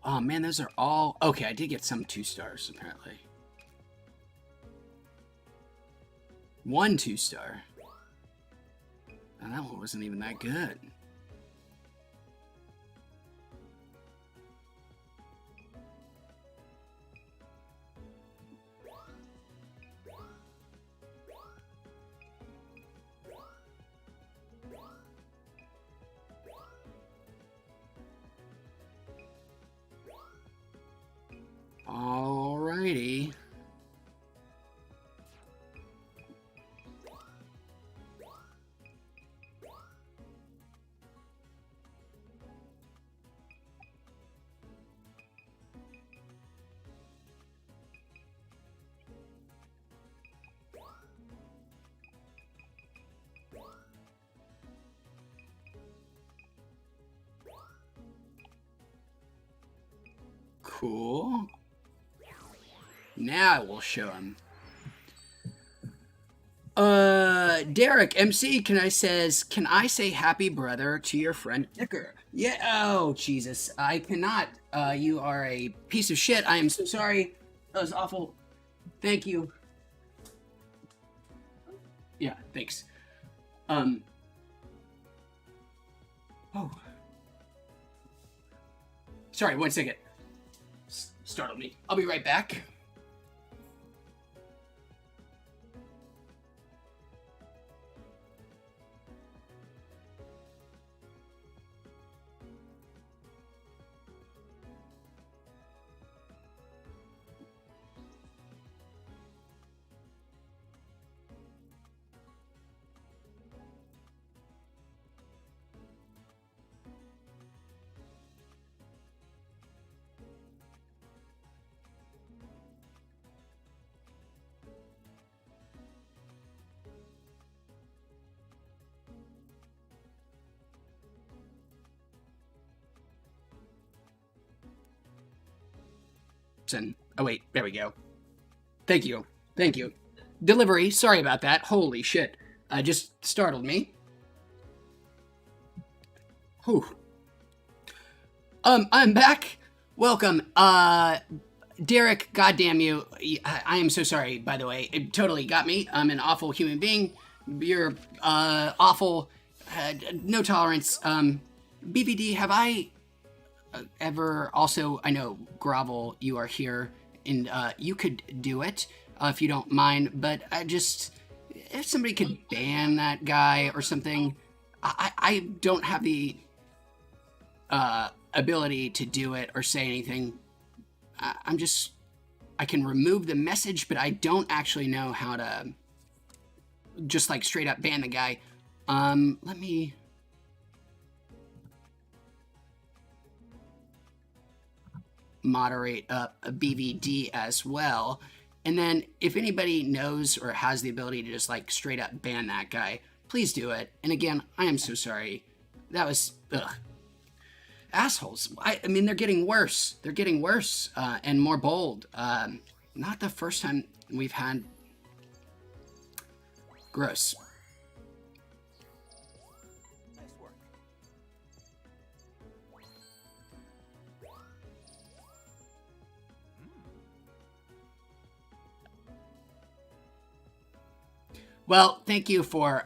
Oh man, those are all... Okay, I did get some 2 stars, apparently. 1 2-star. And that one wasn't even that good. Alrighty. Cool. Now I will show him. Derek MC, can I say happy brother to your friend Dicker? Yeah. Oh Jesus, I cannot. You are a piece of shit. I am so sorry. That was awful. Thank you. Yeah. Thanks. Oh. Sorry. 1 second. Startled me. I'll be right back. Oh, wait, there we go. Thank you. Thank you. Delivery, sorry about that. Holy shit. Just startled me. Whew. I'm back. Welcome. Derek, goddamn you. I am so sorry, by the way. It totally got me. I'm an awful human being. You're, awful. No tolerance. BVD, have I ever also, I know, Grovel, you are here, and, you could do it, if you don't mind, but I just, if somebody could ban that guy or something, I don't have the, ability to do it or say anything. I can remove the message, but I don't actually know how to just like straight up ban the guy. Let me... moderate up a BVD as well. And then if anybody knows or has the ability to just like straight up ban that guy, please do it. And again, I am so sorry. That was, ugh. Assholes. I mean, they're getting worse. They're getting worse and more bold. Not the first time we've had... Gross. Nice work. Well, thank you for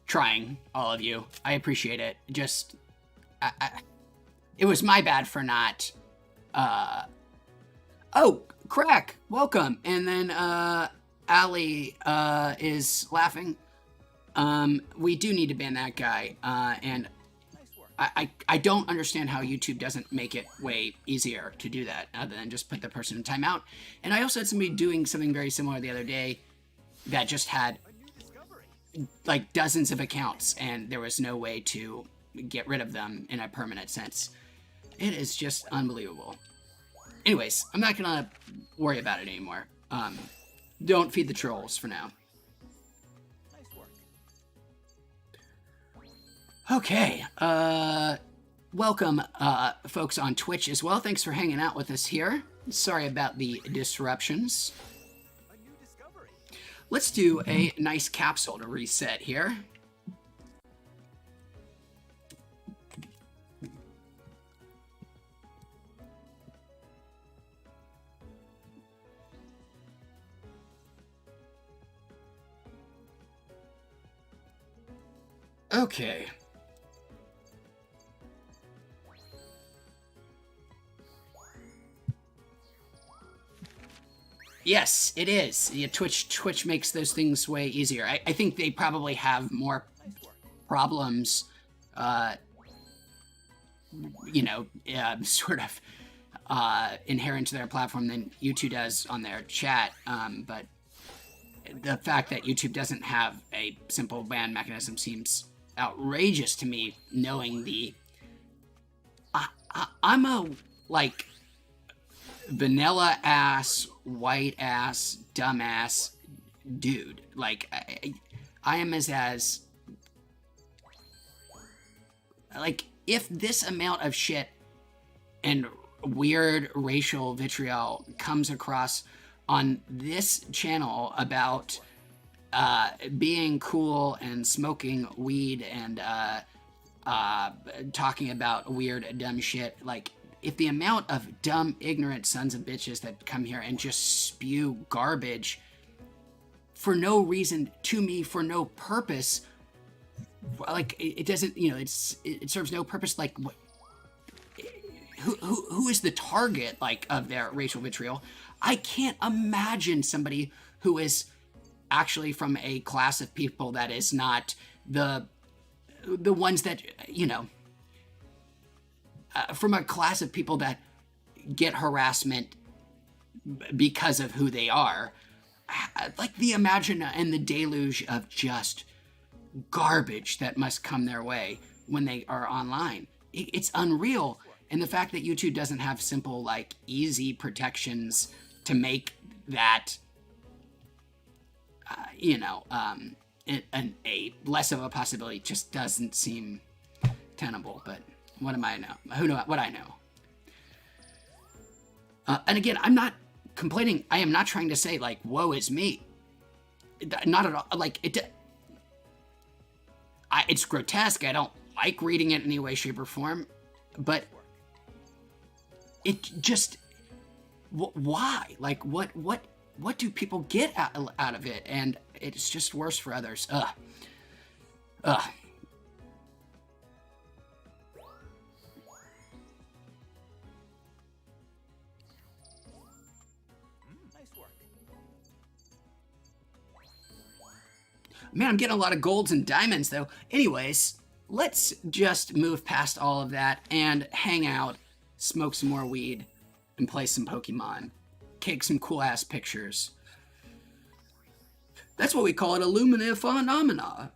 trying, all of you. I appreciate it. Just, it was my bad for not, oh, Crack, welcome. And then, Ali, is laughing. We do need to ban that guy, and I don't understand how YouTube doesn't make it way easier to do that, other than just put the person in timeout. And I also had somebody doing something very similar the other day that just had like dozens of accounts, and there was no way to get rid of them in a permanent sense. It is just unbelievable. Anyways, I'm not gonna worry about it anymore. Don't feed the trolls for now. Okay, welcome, folks on Twitch as well. Thanks for hanging out with us here. Sorry about the disruptions. Let's do a nice capsule to reset here. Okay. Yes, it is. Yeah, Twitch makes those things way easier. I think they probably have more problems, you know, sort of inherent to their platform than YouTube does on their chat. But the fact that YouTube doesn't have a simple ban mechanism seems outrageous to me, knowing the... I'm a, like, vanilla-ass, white-ass, dumbass dude. Like, I am as... Like, if this amount of shit and weird racial vitriol comes across on this channel about being cool and smoking weed and talking about weird dumb shit, like, if the amount of dumb, ignorant sons of bitches that come here and just spew garbage for no reason to me, for no purpose, like, it doesn't, you know, it serves no purpose, like, what, who is the target, like, of their racial vitriol? I can't imagine somebody who is actually from a class of people that is not the ones that, you know, from a class of people that get harassment because of who they are. Like, the imagine and the deluge of just garbage that must come their way when they are online. It's unreal. And the fact that YouTube doesn't have simple, like, easy protections to make that, you know, a less of a possibility just doesn't seem tenable. But what am I know? Who know what I know? And again, I'm not complaining. I am not trying to say like, woe is me. Not at all. Like it's grotesque. I don't like reading it in any way, shape, or form. But it just, why? Like, what do people get out of it? And it's just worse for others. Ugh. Nice work. Man, I'm getting a lot of golds and diamonds, though. Anyways, let's just move past all of that and hang out, smoke some more weed, and play some Pokemon. Take some cool-ass pictures. That's what we call it, Illumina Phenomena.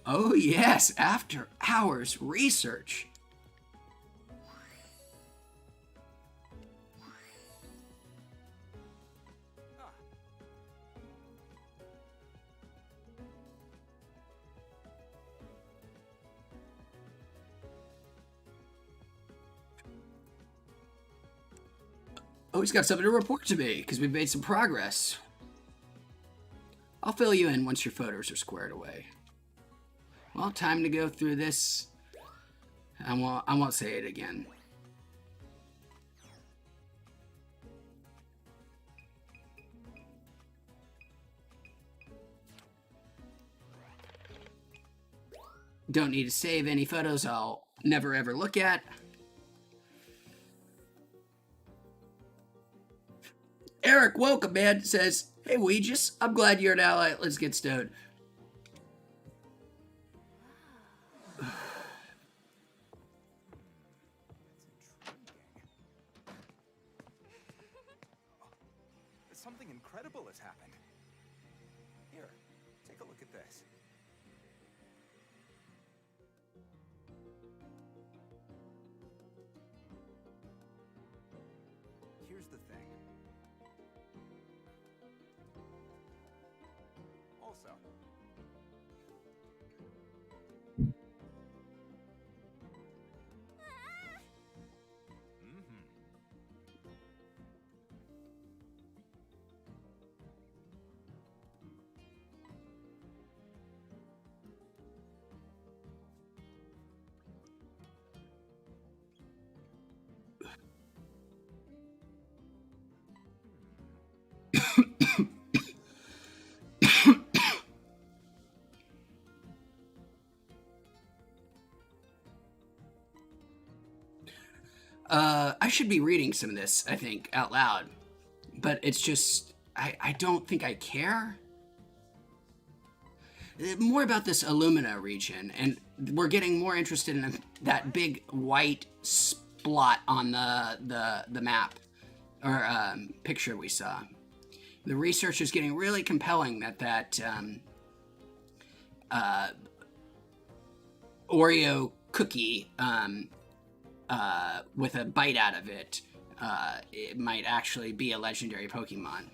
Oh yes, after hours research. Oh, he's got something to report to me, because we've made some progress. I'll fill you in once your photos are squared away. Well, time to go through this. I won't say it again. Don't need to save any photos I'll never ever look at. Eric, welcome, man, says, hey, Weegis, I'm glad you're an ally. Let's get stoned. Something incredible has happened. Here, take a look at this. Here's the thing. Also, I should be reading some of this, I think, out loud. But it's just, I don't think I care. More about this Illumina region, and we're getting more interested in that big white splot on the map, or picture we saw. The research is getting really compelling that Oreo cookie with a bite out of it, it might actually be a legendary Pokemon.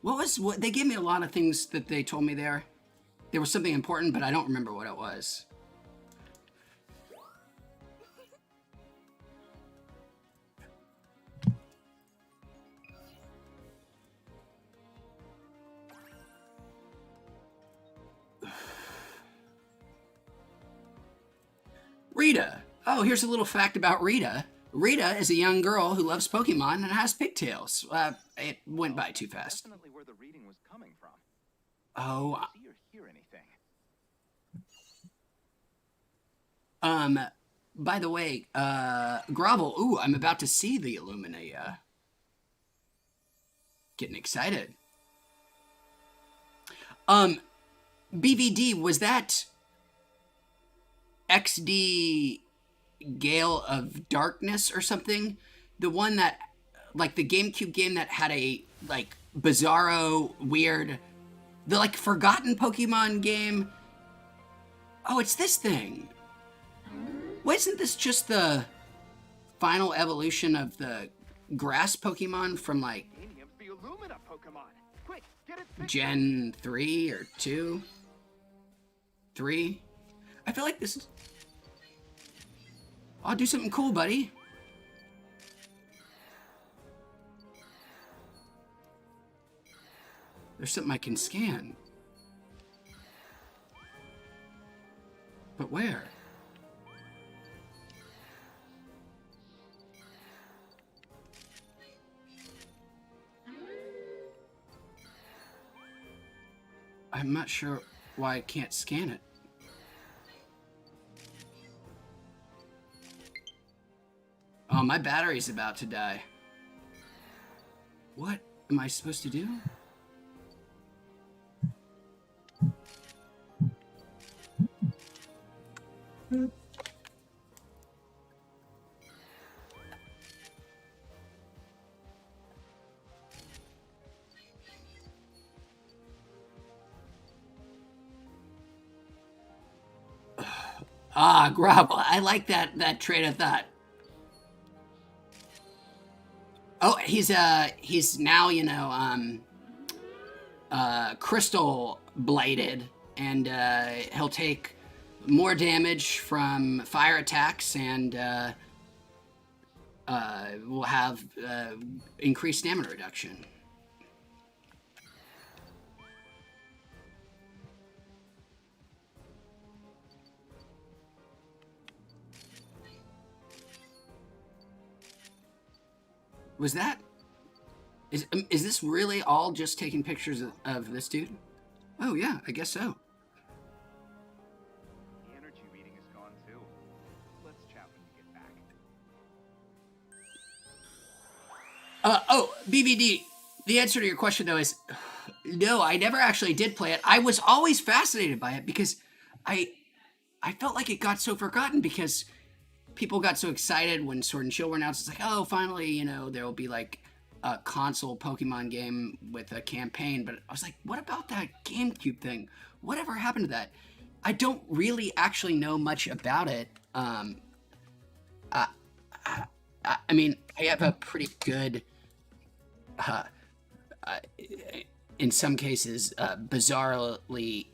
What they gave me a lot of things that they told me there. There was something important, but I don't remember what it was. Rita. Oh, here's a little fact about Rita. Rita is a young girl who loves Pokemon and has pigtails. It went by too fast. definitely where the reading was coming from. Oh, See or hear anything? by the way, Grovel, ooh, I'm about to see the Illumina. Getting excited. BVD, was that XD Gale of Darkness or something? The one that, like, the GameCube game that had a, like, bizarro, weird, the, like, forgotten Pokemon game Oh, it's this thing. Why isn't this just the final evolution of the grass Pokemon from like Anium's the Illumina Pokemon. Quick, get its picture. Gen 3 or 2? 3? I feel like this is... I'll do something cool, buddy. There's something I can scan. But where? I'm not sure why I can't scan it. Oh, my battery's about to die. What am I supposed to do? Ah, Grovel. I like that train of thought. Oh, he's now, you know, crystal blighted, and he'll take more damage from fire attacks, and will have increased stamina reduction. Was that... Is this really all just taking pictures of this dude? Oh yeah, I guess so. The energy reading is gone too. Let's chat when you get back. Oh, BBD, the answer to your question though is no, I never actually did play it. I was always fascinated by it because I felt like it got so forgotten because people got so excited when Sword and Shield were announced. It's like, oh, finally, you know, there will be like a console Pokemon game with a campaign. But I was like, what about that GameCube thing? Whatever happened to that? I don't really actually know much about it. I mean, I have a pretty good, in some cases, bizarrely,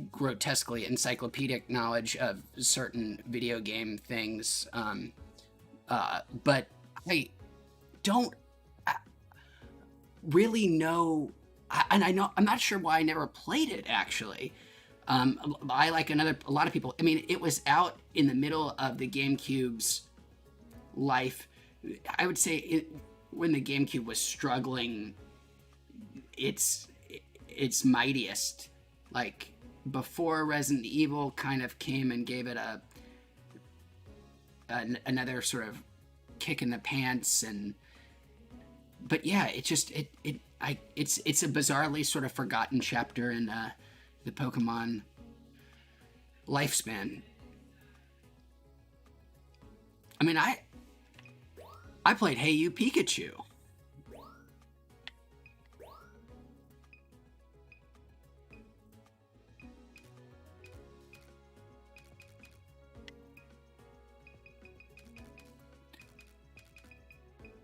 grotesquely encyclopedic knowledge of certain video game things, but I don't really know, and I'm not sure why I never played it actually. I like a lot of people. I mean, it was out in the middle of the GameCube's life. I would say when the GameCube was struggling its mightiest, like before Resident Evil kind of came and gave it another sort of kick in the pants. And but yeah, it just it's a bizarrely sort of forgotten chapter in the Pokemon lifespan. I mean, I played Hey You Pikachu.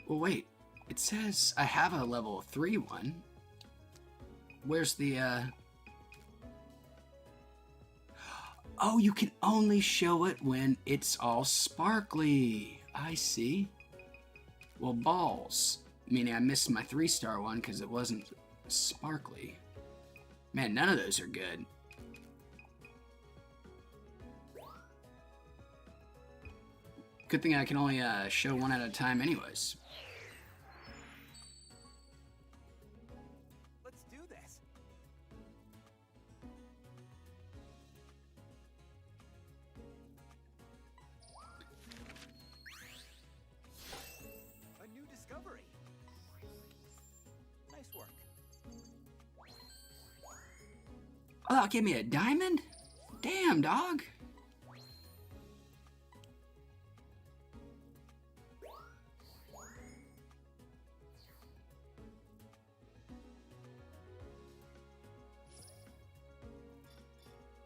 Well, wait. It says I have a level 3 one. Where's the, Oh, you can only show it when it's all sparkly. I see. Well, balls. Meaning I missed my 3-star one because it wasn't sparkly. Man, none of those are good. Good thing I can only show one at a time anyways. Let's do this. A new discovery. Nice work. Oh, it gave me a diamond? Damn, dog.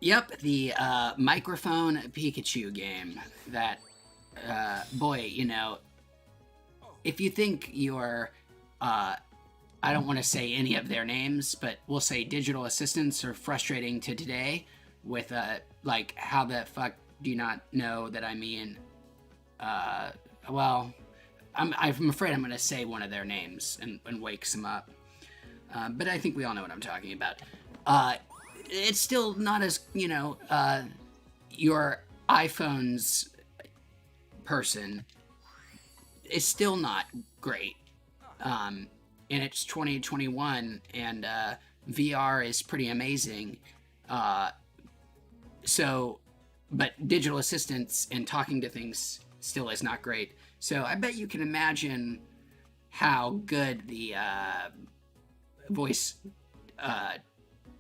Yep, the microphone Pikachu game. That, boy, you know, if you think your, I don't want to say any of their names, but we'll say digital assistants are frustrating to today with, like, how the fuck do you not know that I mean, well, I'm afraid I'm going to say one of their names and wakes them up. But I think we all know what I'm talking about. It's still not as, you know, your iPhone's person is still not great. And it's 2021, and VR is pretty amazing. So, but digital assistants and talking to things still is not great. So I bet you can imagine how good the voice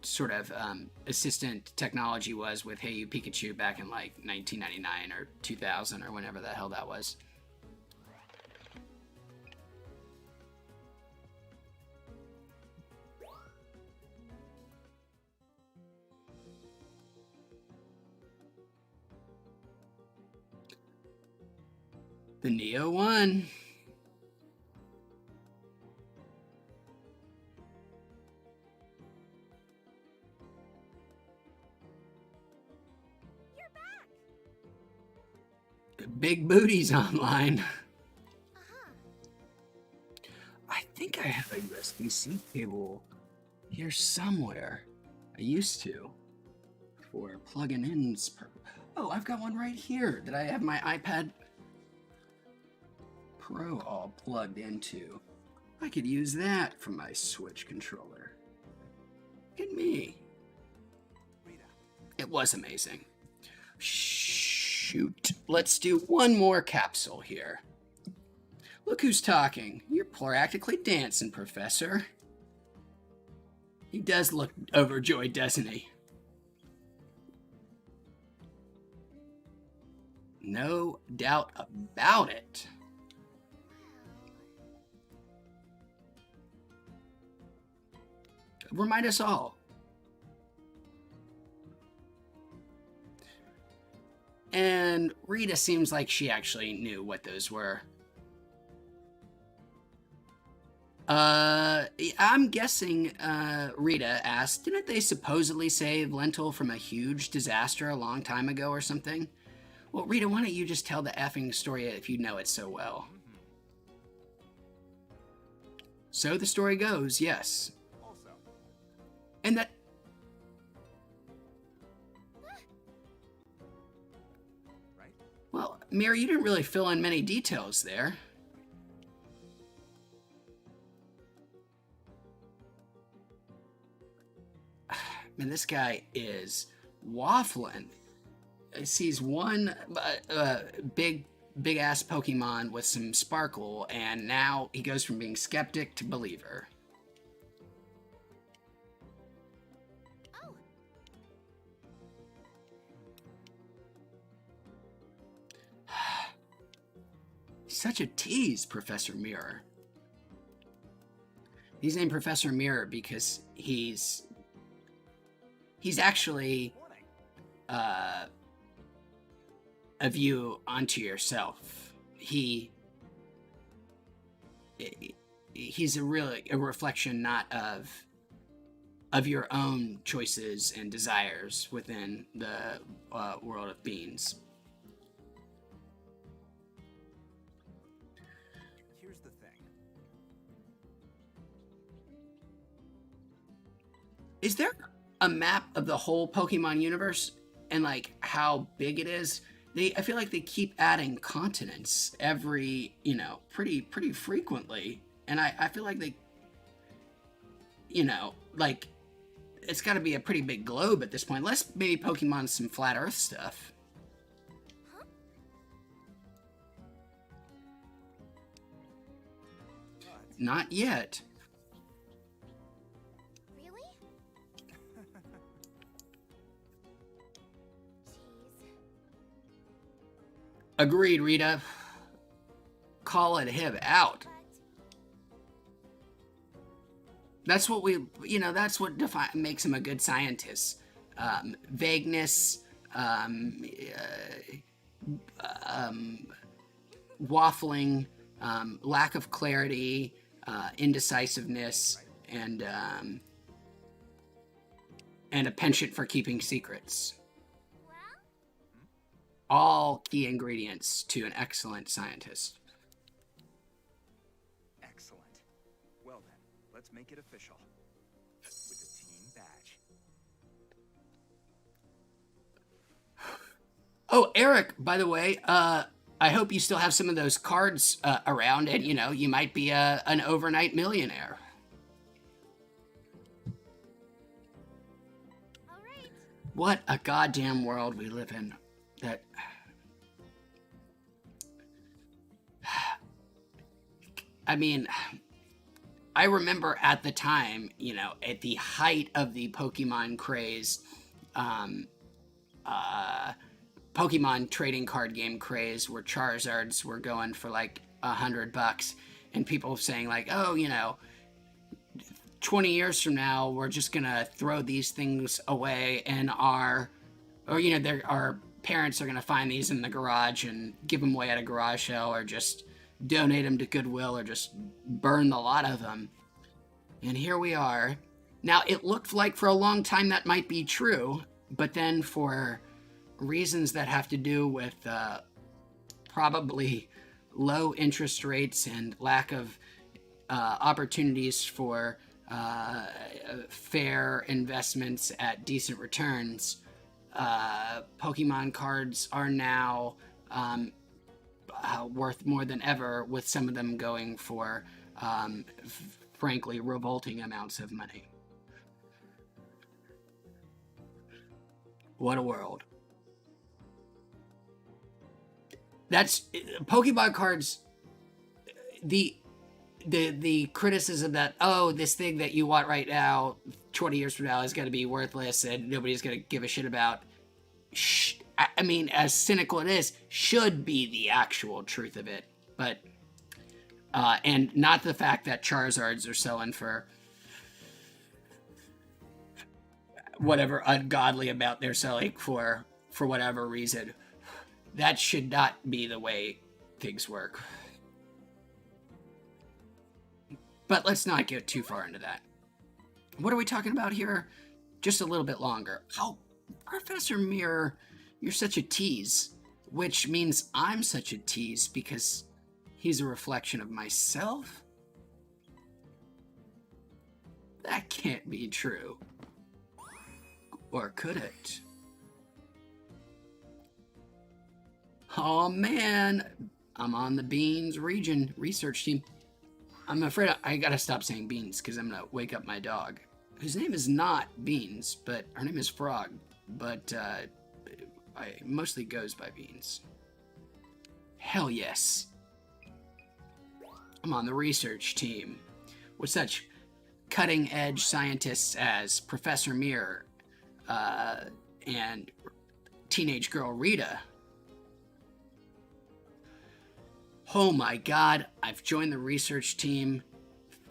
sort of assistant technology was with Hey You Pikachu back in like 1999 or 2000 or whenever the hell that was. The Neo one. You're back. Big booties online. Uh-huh. I think I have a USB-C cable here somewhere. I used to. For plugging in. Oh, I've got one right here that I have my iPad Pro all plugged into. I could use that for my Switch controller. Look at me. It was amazing. Shoot. Let's do one more capsule here. Look who's talking. You're practically dancing, Professor. He does look overjoyed, doesn't he? No doubt about it. Remind us all. And Rita seems like she actually knew what those were. I'm guessing Rita asked, didn't they supposedly save Lentil from a huge disaster a long time ago or something? Well, Rita, why don't you just tell the effing story if you know it so well? So the story goes, yes. Also, And that... right? Well, Mary, you didn't really fill in many details there. Man, this guy is waffling. He sees one big ass Pokemon with some sparkle, and now he goes from being skeptic to believer. Oh. Such a tease, Professor Mirror. He's named Professor Mirror because he's actually Warning. a view onto yourself. He's a reflection not of your own choices and desires within the world of beings. Here's the thing. Is there a map of the whole Pokemon universe and like how big it is? I feel like they keep adding continents every, pretty frequently. And I feel like they, like it's got to be a pretty big globe at this point. Let's maybe Pokemon some flat Earth stuff. Huh? But Not yet. Really? Jeez. Agreed, Rita. Call it him out. But That's what that's what makes him a good scientist. vagueness, waffling, lack of clarity, indecisiveness, and a penchant for keeping secrets. Well, All key ingredients to an excellent scientist. Excellent. Well then, let's make it official. With a team badge. Oh, Eric, by the way, I hope you still have some of those cards around, and you might be an overnight millionaire. all right. What a goddamn world we live in. That. I mean, I remember at the time, at the height of the Pokemon craze, Pokemon trading card game craze, where Charizards were going for like $100, and people saying like, oh, 20 years from now, we're just gonna throw these things away, and our parents are gonna find these in the garage and give them away at a garage sale, or just donate them to Goodwill, or just burn the lot of them. And here we are. Now, it looked like for a long time that might be true, but then for reasons that have to do with probably low interest rates and lack of opportunities for fair investments at decent returns, Pokemon cards are now worth more than ever, with some of them going for frankly revolting amounts of money. What a world. That's Pokemon cards. The criticism that, oh, this thing that you want right now 20 years from now is going to be worthless and nobody's going to give a shit about, I mean, as cynical it is, should be the actual truth of it. But and not the fact that Charizards are selling for whatever ungodly amount they're selling for whatever reason. That should not be the way things work. But let's not get too far into that. What are we talking about here? Just a little bit longer. Oh, Professor Mirror, you're such a tease. Which means I'm such a tease because he's a reflection of myself? That can't be true. Or could it? Oh man, I'm on the Beans region research team. I'm afraid I gotta stop saying Beans because I'm gonna wake up my dog, whose name is not Beans, but her name is Frog, but I mostly goes by Beans. Hell yes. I'm on the research team with such cutting edge scientists as Professor Mirror and teenage girl Rita. Oh my god, I've joined the research team.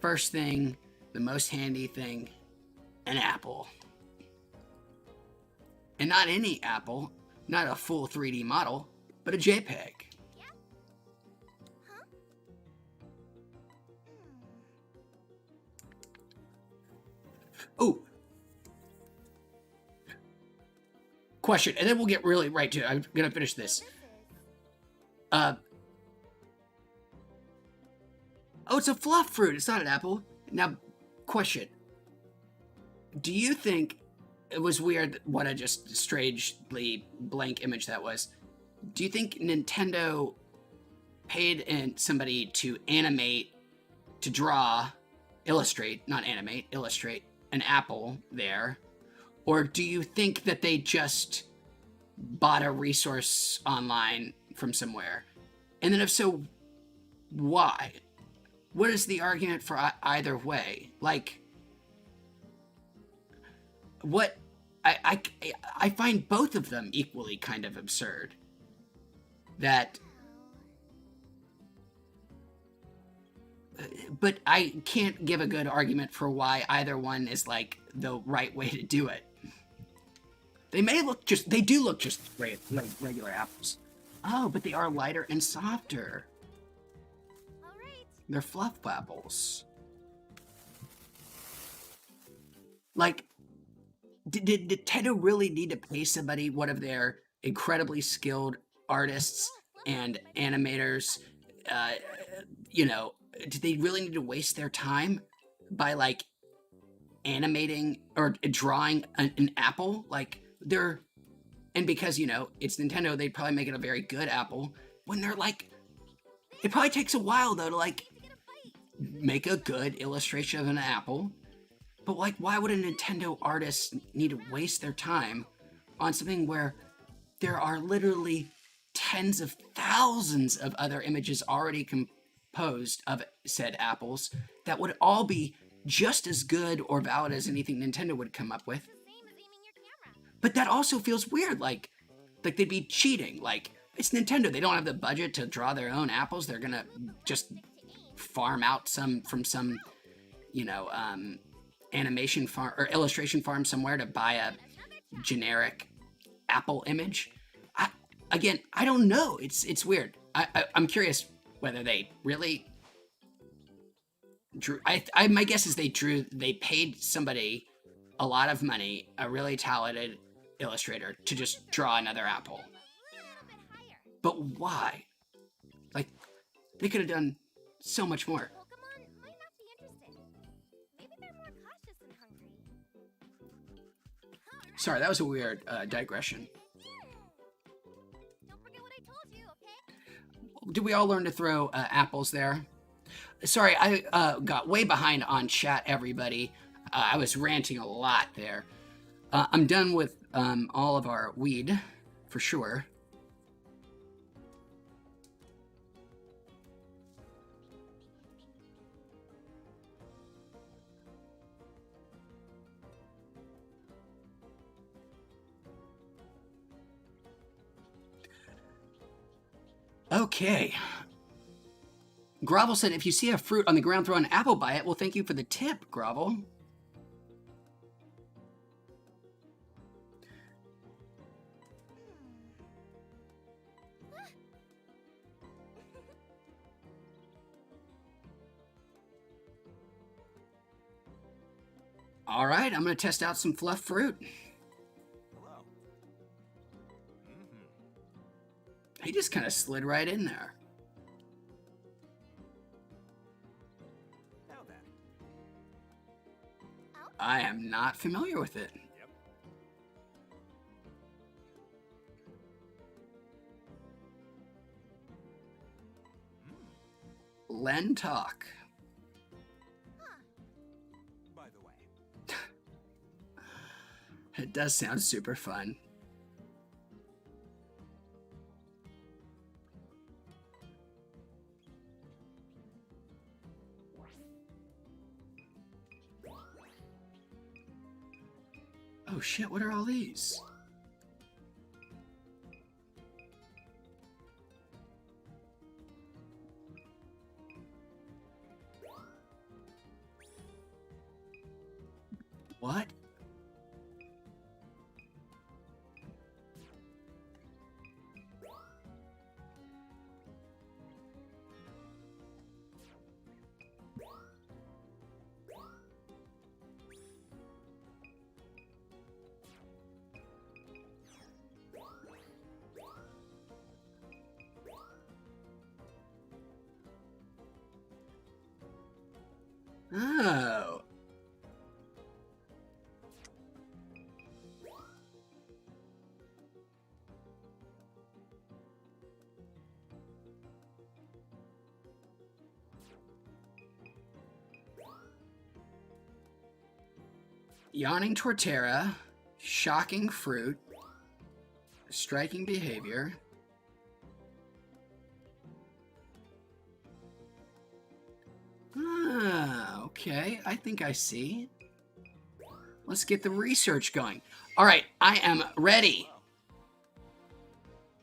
First thing, the most handy thing, an apple. And not any apple, not a full 3D model, but a JPEG. Yeah? Huh? Oh. Question, and then we'll get really right to it. I'm gonna finish this. This is... Oh, it's a fluff fruit. It's not an apple. Now, question. Do you think it was weird what a just strangely blank image that was? Do you think Nintendo paid in somebody to animate, to draw, illustrate, not animate, illustrate an apple there? Or do you think that they just bought a resource online from somewhere? And then if so, why? What is the argument for either way? Like, what? I find both of them equally kind of absurd. That, but I can't give a good argument for why either one is like the right way to do it. They may look just, they do look just like regular apples. Oh, but they are lighter and softer. All right. They're fluff apples. Like, did Nintendo really need to pay somebody, one of their incredibly skilled artists and animators, you know, did they really need to waste their time by like animating or drawing an apple? Like they're, and because, you know, it's Nintendo, they'd probably make it a very good apple when they're like, it probably takes a while though to like make a good illustration of an apple. But like, why would a Nintendo artist need to waste their time on something where there are literally tens of thousands of other images already composed of said apples that would all be just as good or valid as anything Nintendo would come up with? The same as aiming your camera. But that also feels weird, like they'd be cheating. Like, it's Nintendo, they don't have the budget to draw their own apples. They're gonna just farm out some from some, you know, animation farm or illustration farm somewhere to buy a generic apple image. I don't know. It's weird. I'm curious whether they really drew. My guess is they paid somebody a lot of money, a really talented illustrator, to just draw another apple. A little bit higher. But why? Like, they could have done so much more. Pokemon might not be interested. Maybe they're more cautious and hungry. Sorry, that was a weird digression. Don't forget what I told you, okay? Did we all learn to throw apples there? Sorry, I got way behind on chat, everybody. I was ranting a lot there. I'm done with all of our weed, for sure. Okay. Grovel said, if you see a fruit on the ground, throw an apple by it. Well, thank you for the tip, Grovel. All right, I'm going to test out some fluff fruit. Hello. Mm-hmm. He just kind of slid right in there. Now then. I am not familiar with it. Yep. Len Talk. By the way. It does sound super fun. Oh shit, what are all these? What? Oh. Yawning Torterra, shocking fruit, striking behavior. Ah, okay, I think I see. Let's get the research going. All right, I am ready.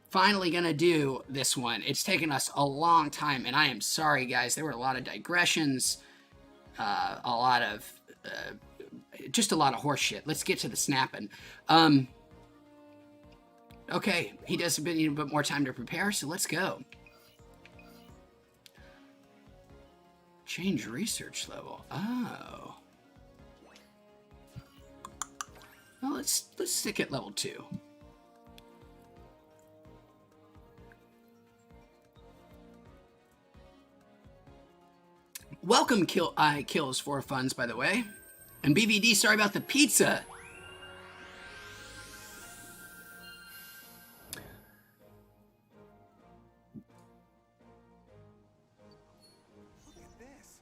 Finally gonna do this one. It's taken us a long time, and I am sorry, guys. There were a lot of digressions, just a lot of horse shit. Let's get to the snapping. Okay, he does need a bit more time to prepare, so let's go. Change research level. Oh. Well, let's stick at level 2. Welcome, Kills for Funds, by the way. And BVD, sorry about the pizza. Look at this.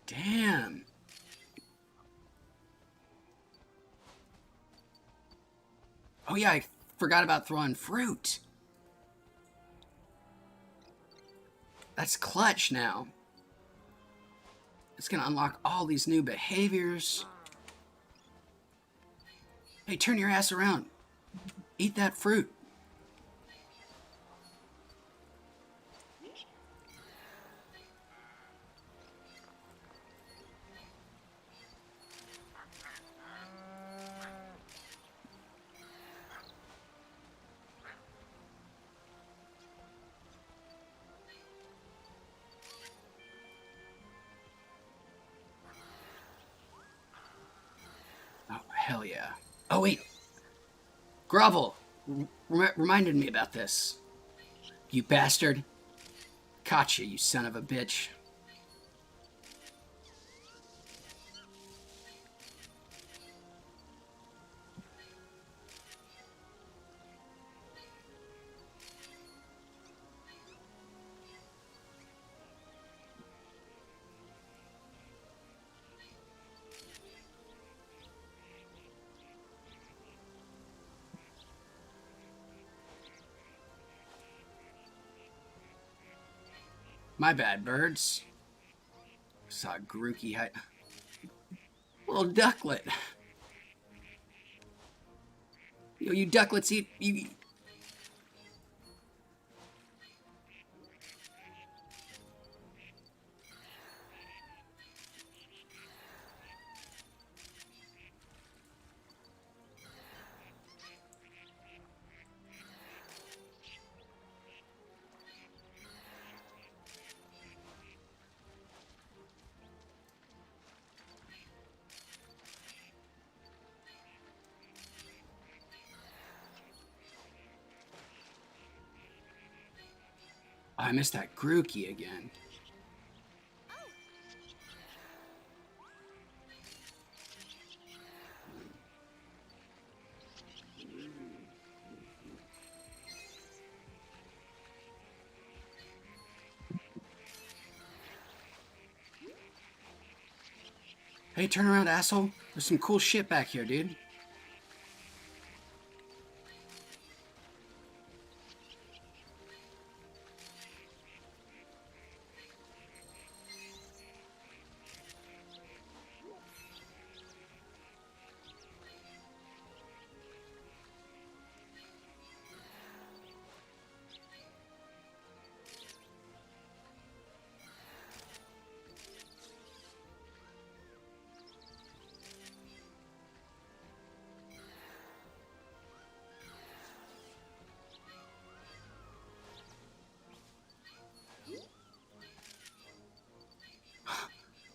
Damn. Oh yeah, I forgot about throwing fruit. That's clutch now. It's gonna unlock all these new behaviors. Hey, turn your ass around. Eat that fruit. Oh, hell yeah. Oh, wait. Grovel reminded me about this. You bastard. Caught you, you son of a bitch. My bad, birds. Saw a Grookey hide. Little ducklet. You ducklets eat. You. Oh, I missed that Grookey again. Hey, turn around, asshole. There's some cool shit back here, dude.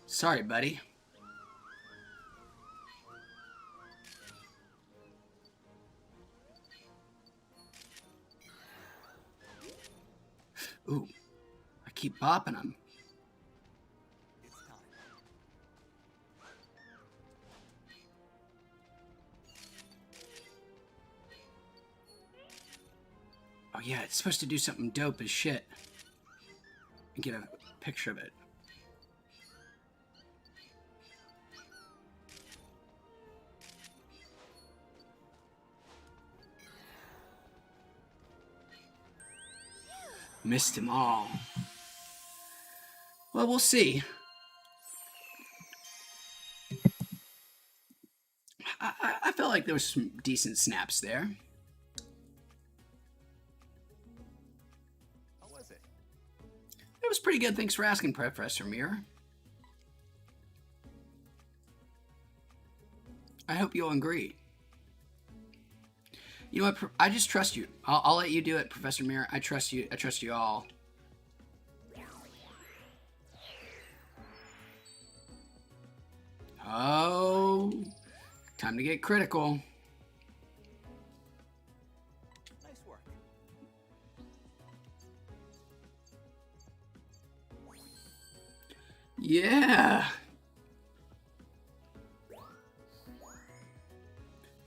Sorry, buddy. Ooh, I keep bopping them. It's time. Oh yeah, it's supposed to do something dope as shit. Get a picture of it. Missed them all. Well, we'll see. I felt like there was some decent snaps there. How was it? It was pretty good. Thanks for asking, Professor Mirror. I hope you'll agree. You know what? I just trust you. I'll let you do it, Professor Mirror. I trust you. I trust you all. Oh, time to get critical. Nice work. Yeah.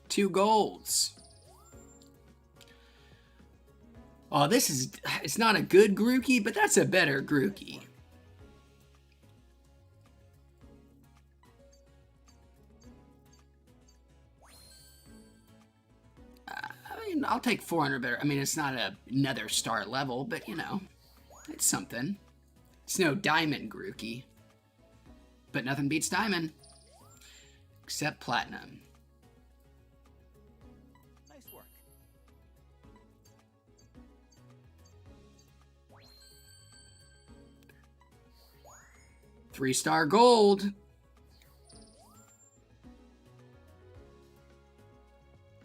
2 golds. Oh, this is, it's not a good Grookey, but that's a better Grookey. I mean, I'll take 400 better. I mean, it's not another star level, but you know, it's something. It's no Diamond Grookey. But nothing beats Diamond. Except Platinum. Nice work. 3-star gold.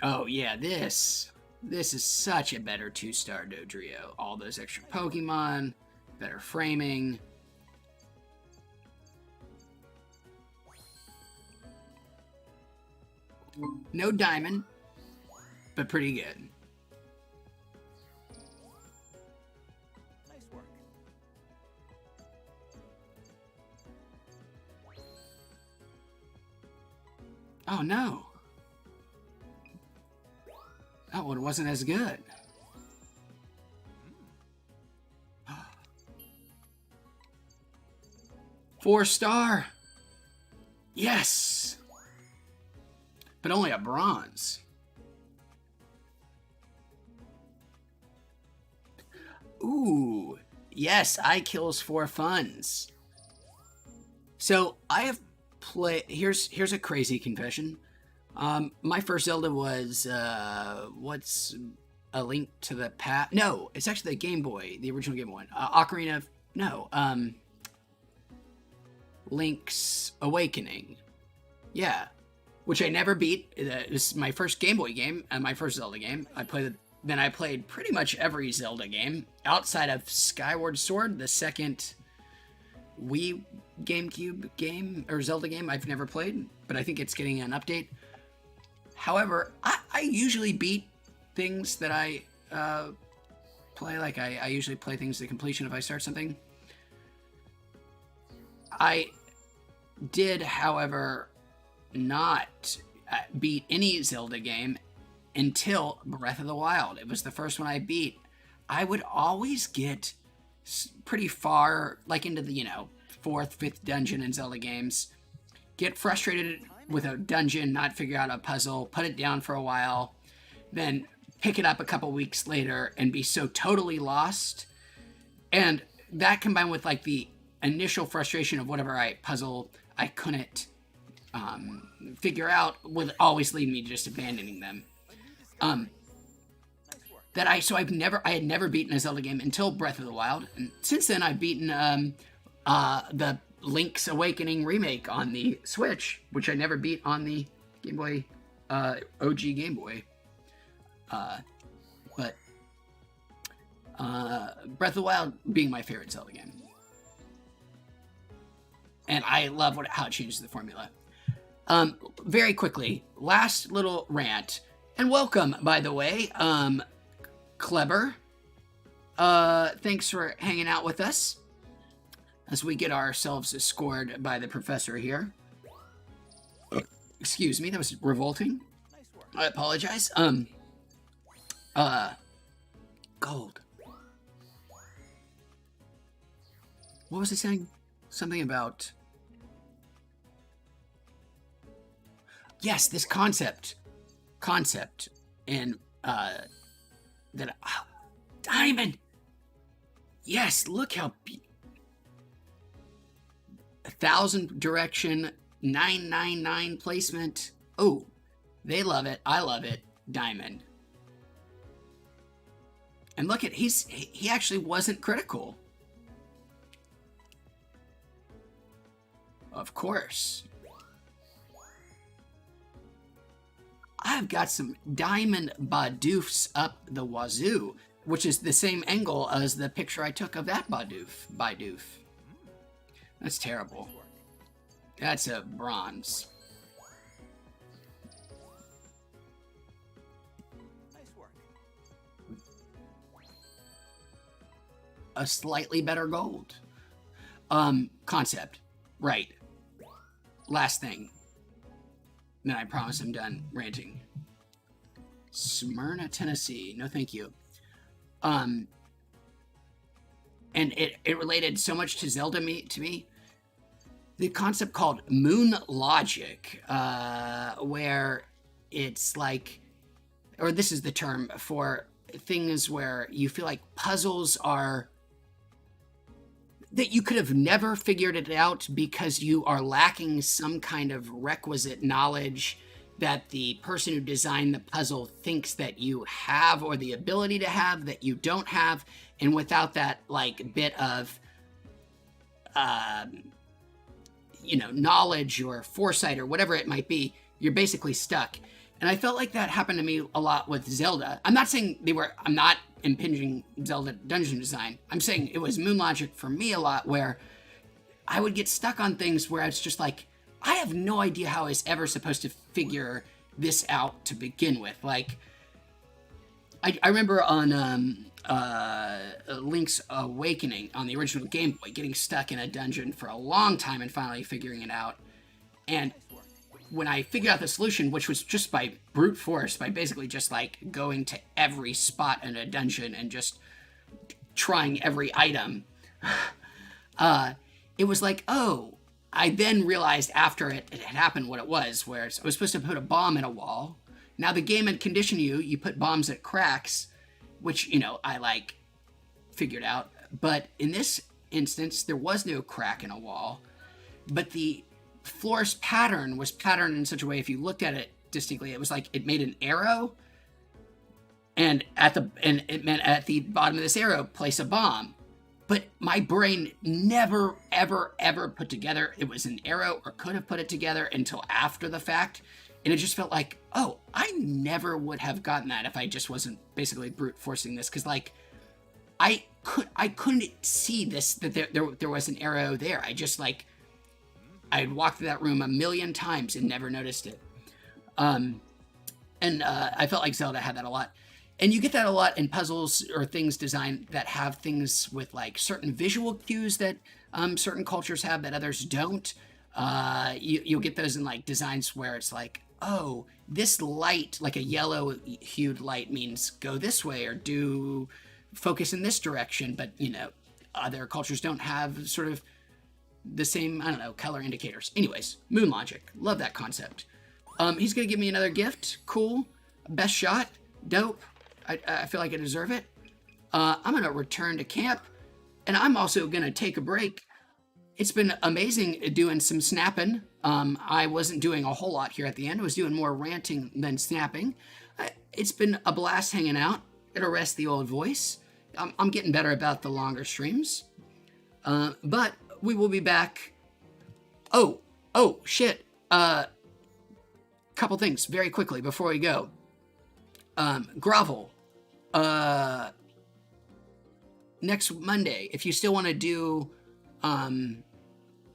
Oh yeah, this is such a better 2-star Dodrio. All those extra Pokemon, better framing. No Diamond, but pretty good. Nice work. Oh no. That one wasn't as good. 4-star. Yes. But only a bronze. Ooh. Yes, I kills for funds. So I have played. Here's a crazy confession. My first Zelda was what's A Link to the Past? No, it's actually the Game Boy, the original Game Boy one. Ocarina of Link's Awakening. Yeah, which I never beat. This is my first Game Boy game and my first Zelda game. I played pretty much every Zelda game outside of Skyward Sword, the second Wii GameCube game or Zelda game I've never played, but I think it's getting an update. However, I usually beat things that I play. Like I usually play things to completion if I start something. I did, however, not beat any Zelda game until Breath of the Wild. It was the first one I beat. I would always get pretty far, like into the, 4th, 5th dungeon in Zelda games. Get frustrated with a dungeon, not figure out a puzzle, put it down for a while, then pick it up a couple weeks later and be so totally lost. And that combined with like the initial frustration of whatever puzzle I couldn't figure out would always lead me to just abandoning them. I had never beaten a Zelda game until Breath of the Wild, and since then I've beaten the Link's Awakening remake on the Switch, which I never beat on the Game Boy, OG Game Boy. But Breath of the Wild being my favorite Zelda game. And I love how it changes the formula. Very quickly, last little rant. And welcome, by the way, Kleber. Thanks for hanging out with us as we get ourselves scored by the professor here. Excuse me, that was revolting. Nice work. I apologize. Gold. What was it saying? Something about... Yes, this concept. And, that... Oh, diamond! Yes, look how... 1,000 direction, 999 placement. Oh, they love it. I love it. Diamond. And look at, he actually wasn't critical. Of course. I've got some diamond Badoofs up the wazoo, which is the same angle as the picture I took of that Bidoof. That's terrible. That's a bronze. Nice work. A slightly better gold. Concept. Right. Last thing. Then I promise I'm done ranting. Smyrna, Tennessee. No, thank you. And it related so much to Zelda to me. The concept called moon logic, where it's like, or this is the term for things where you feel like puzzles are, that you could have never figured it out because you are lacking some kind of requisite knowledge that the person who designed the puzzle thinks that you have, or the ability to have that you don't have. And without that like bit of, knowledge or foresight or whatever it might be, you're basically stuck. And I felt like that happened to me a lot with Zelda. I'm not saying I'm not impinging Zelda dungeon design. I'm saying it was moon logic for me a lot, where I would get stuck on things where it's just like, I have no idea how I was ever supposed to figure this out to begin with. Like, I remember on Link's Awakening on the original Game Boy, getting stuck in a dungeon for a long time and finally figuring it out. And when I figured out the solution, which was just by brute force, by basically just like going to every spot in a dungeon and just trying every item, it was like, oh, I then realized after it had happened what it was, where I was supposed to put a bomb in a wall. Now the game had conditioned you put bombs at cracks, which, I like figured out. But in this instance, there was no crack in a wall, but the floor's pattern was patterned in such a way, if you looked at it distinctly, it was like it made an arrow, and it meant at the bottom of this arrow, place a bomb. But my brain never, ever, ever put together it was an arrow, or could have put it together until after the fact. And it just felt like, oh, I never would have gotten that if I just wasn't basically brute forcing this. Because like, I couldn't see this, that there was an arrow there. I just like, I'd walked through that room a million times and never noticed it. I felt like Zelda had that a lot. And you get that a lot in puzzles or things designed that have things with like certain visual cues that certain cultures have that others don't. You'll get those in like designs where it's like, oh, this light, like a yellow hued light, means go this way or do focus in this direction. But, other cultures don't have sort of the same, color indicators. Anyways, moon logic. Love that concept. He's going to give me another gift. Cool. Best shot. Dope. I feel like I deserve it. I'm going to return to camp, and I'm also going to take a break. It's been amazing doing some snapping. I wasn't doing a whole lot here at the end. I was doing more ranting than snapping. It's been a blast hanging out. It'll rest the old voice. I'm getting better about the longer streams. But we will be back. Oh, shit. Couple things very quickly before we go. Grovel. Next Monday, if you still want to do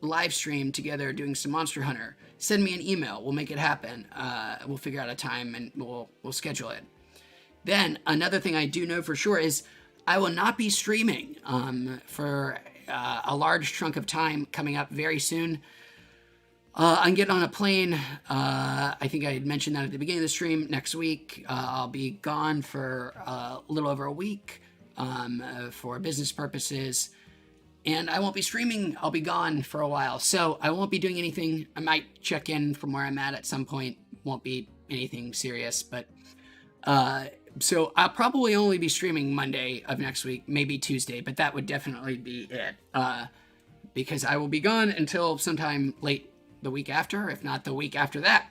live stream together doing some Monster Hunter, send me an email. We'll make it happen. We'll figure out a time and we'll schedule it. Then another thing I do know for sure is I will not be streaming for a large chunk of time coming up very soon. I'm getting on a plane. I think I had mentioned that at the beginning of the stream. Next week, I'll be gone for a little over a week for business purposes. And I won't be streaming. I'll be gone for a while. So I won't be doing anything. I might check in from where I'm at some point. Won't be anything serious. But so I'll probably only be streaming Monday of next week, maybe Tuesday. But that would definitely be it. Because I will be gone until sometime late the week after, if not the week after that.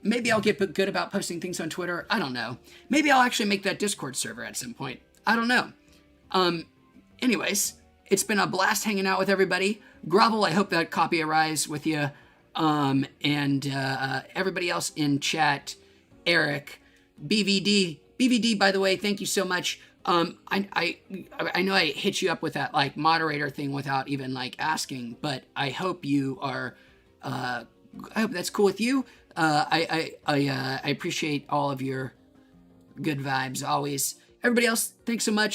Maybe I'll get good about posting things on Twitter. I don't know. Maybe I'll actually make that Discord server at some point. I don't know. Anyways, it's been a blast hanging out with everybody. Grovel, I hope that copy arrives with you. And everybody else in chat. Eric, BVD, by the way, thank you so much. I know I hit you up with that like moderator thing without even like asking, but I hope you are, I hope that's cool with you. I appreciate all of your good vibes always. Everybody else, thanks so much.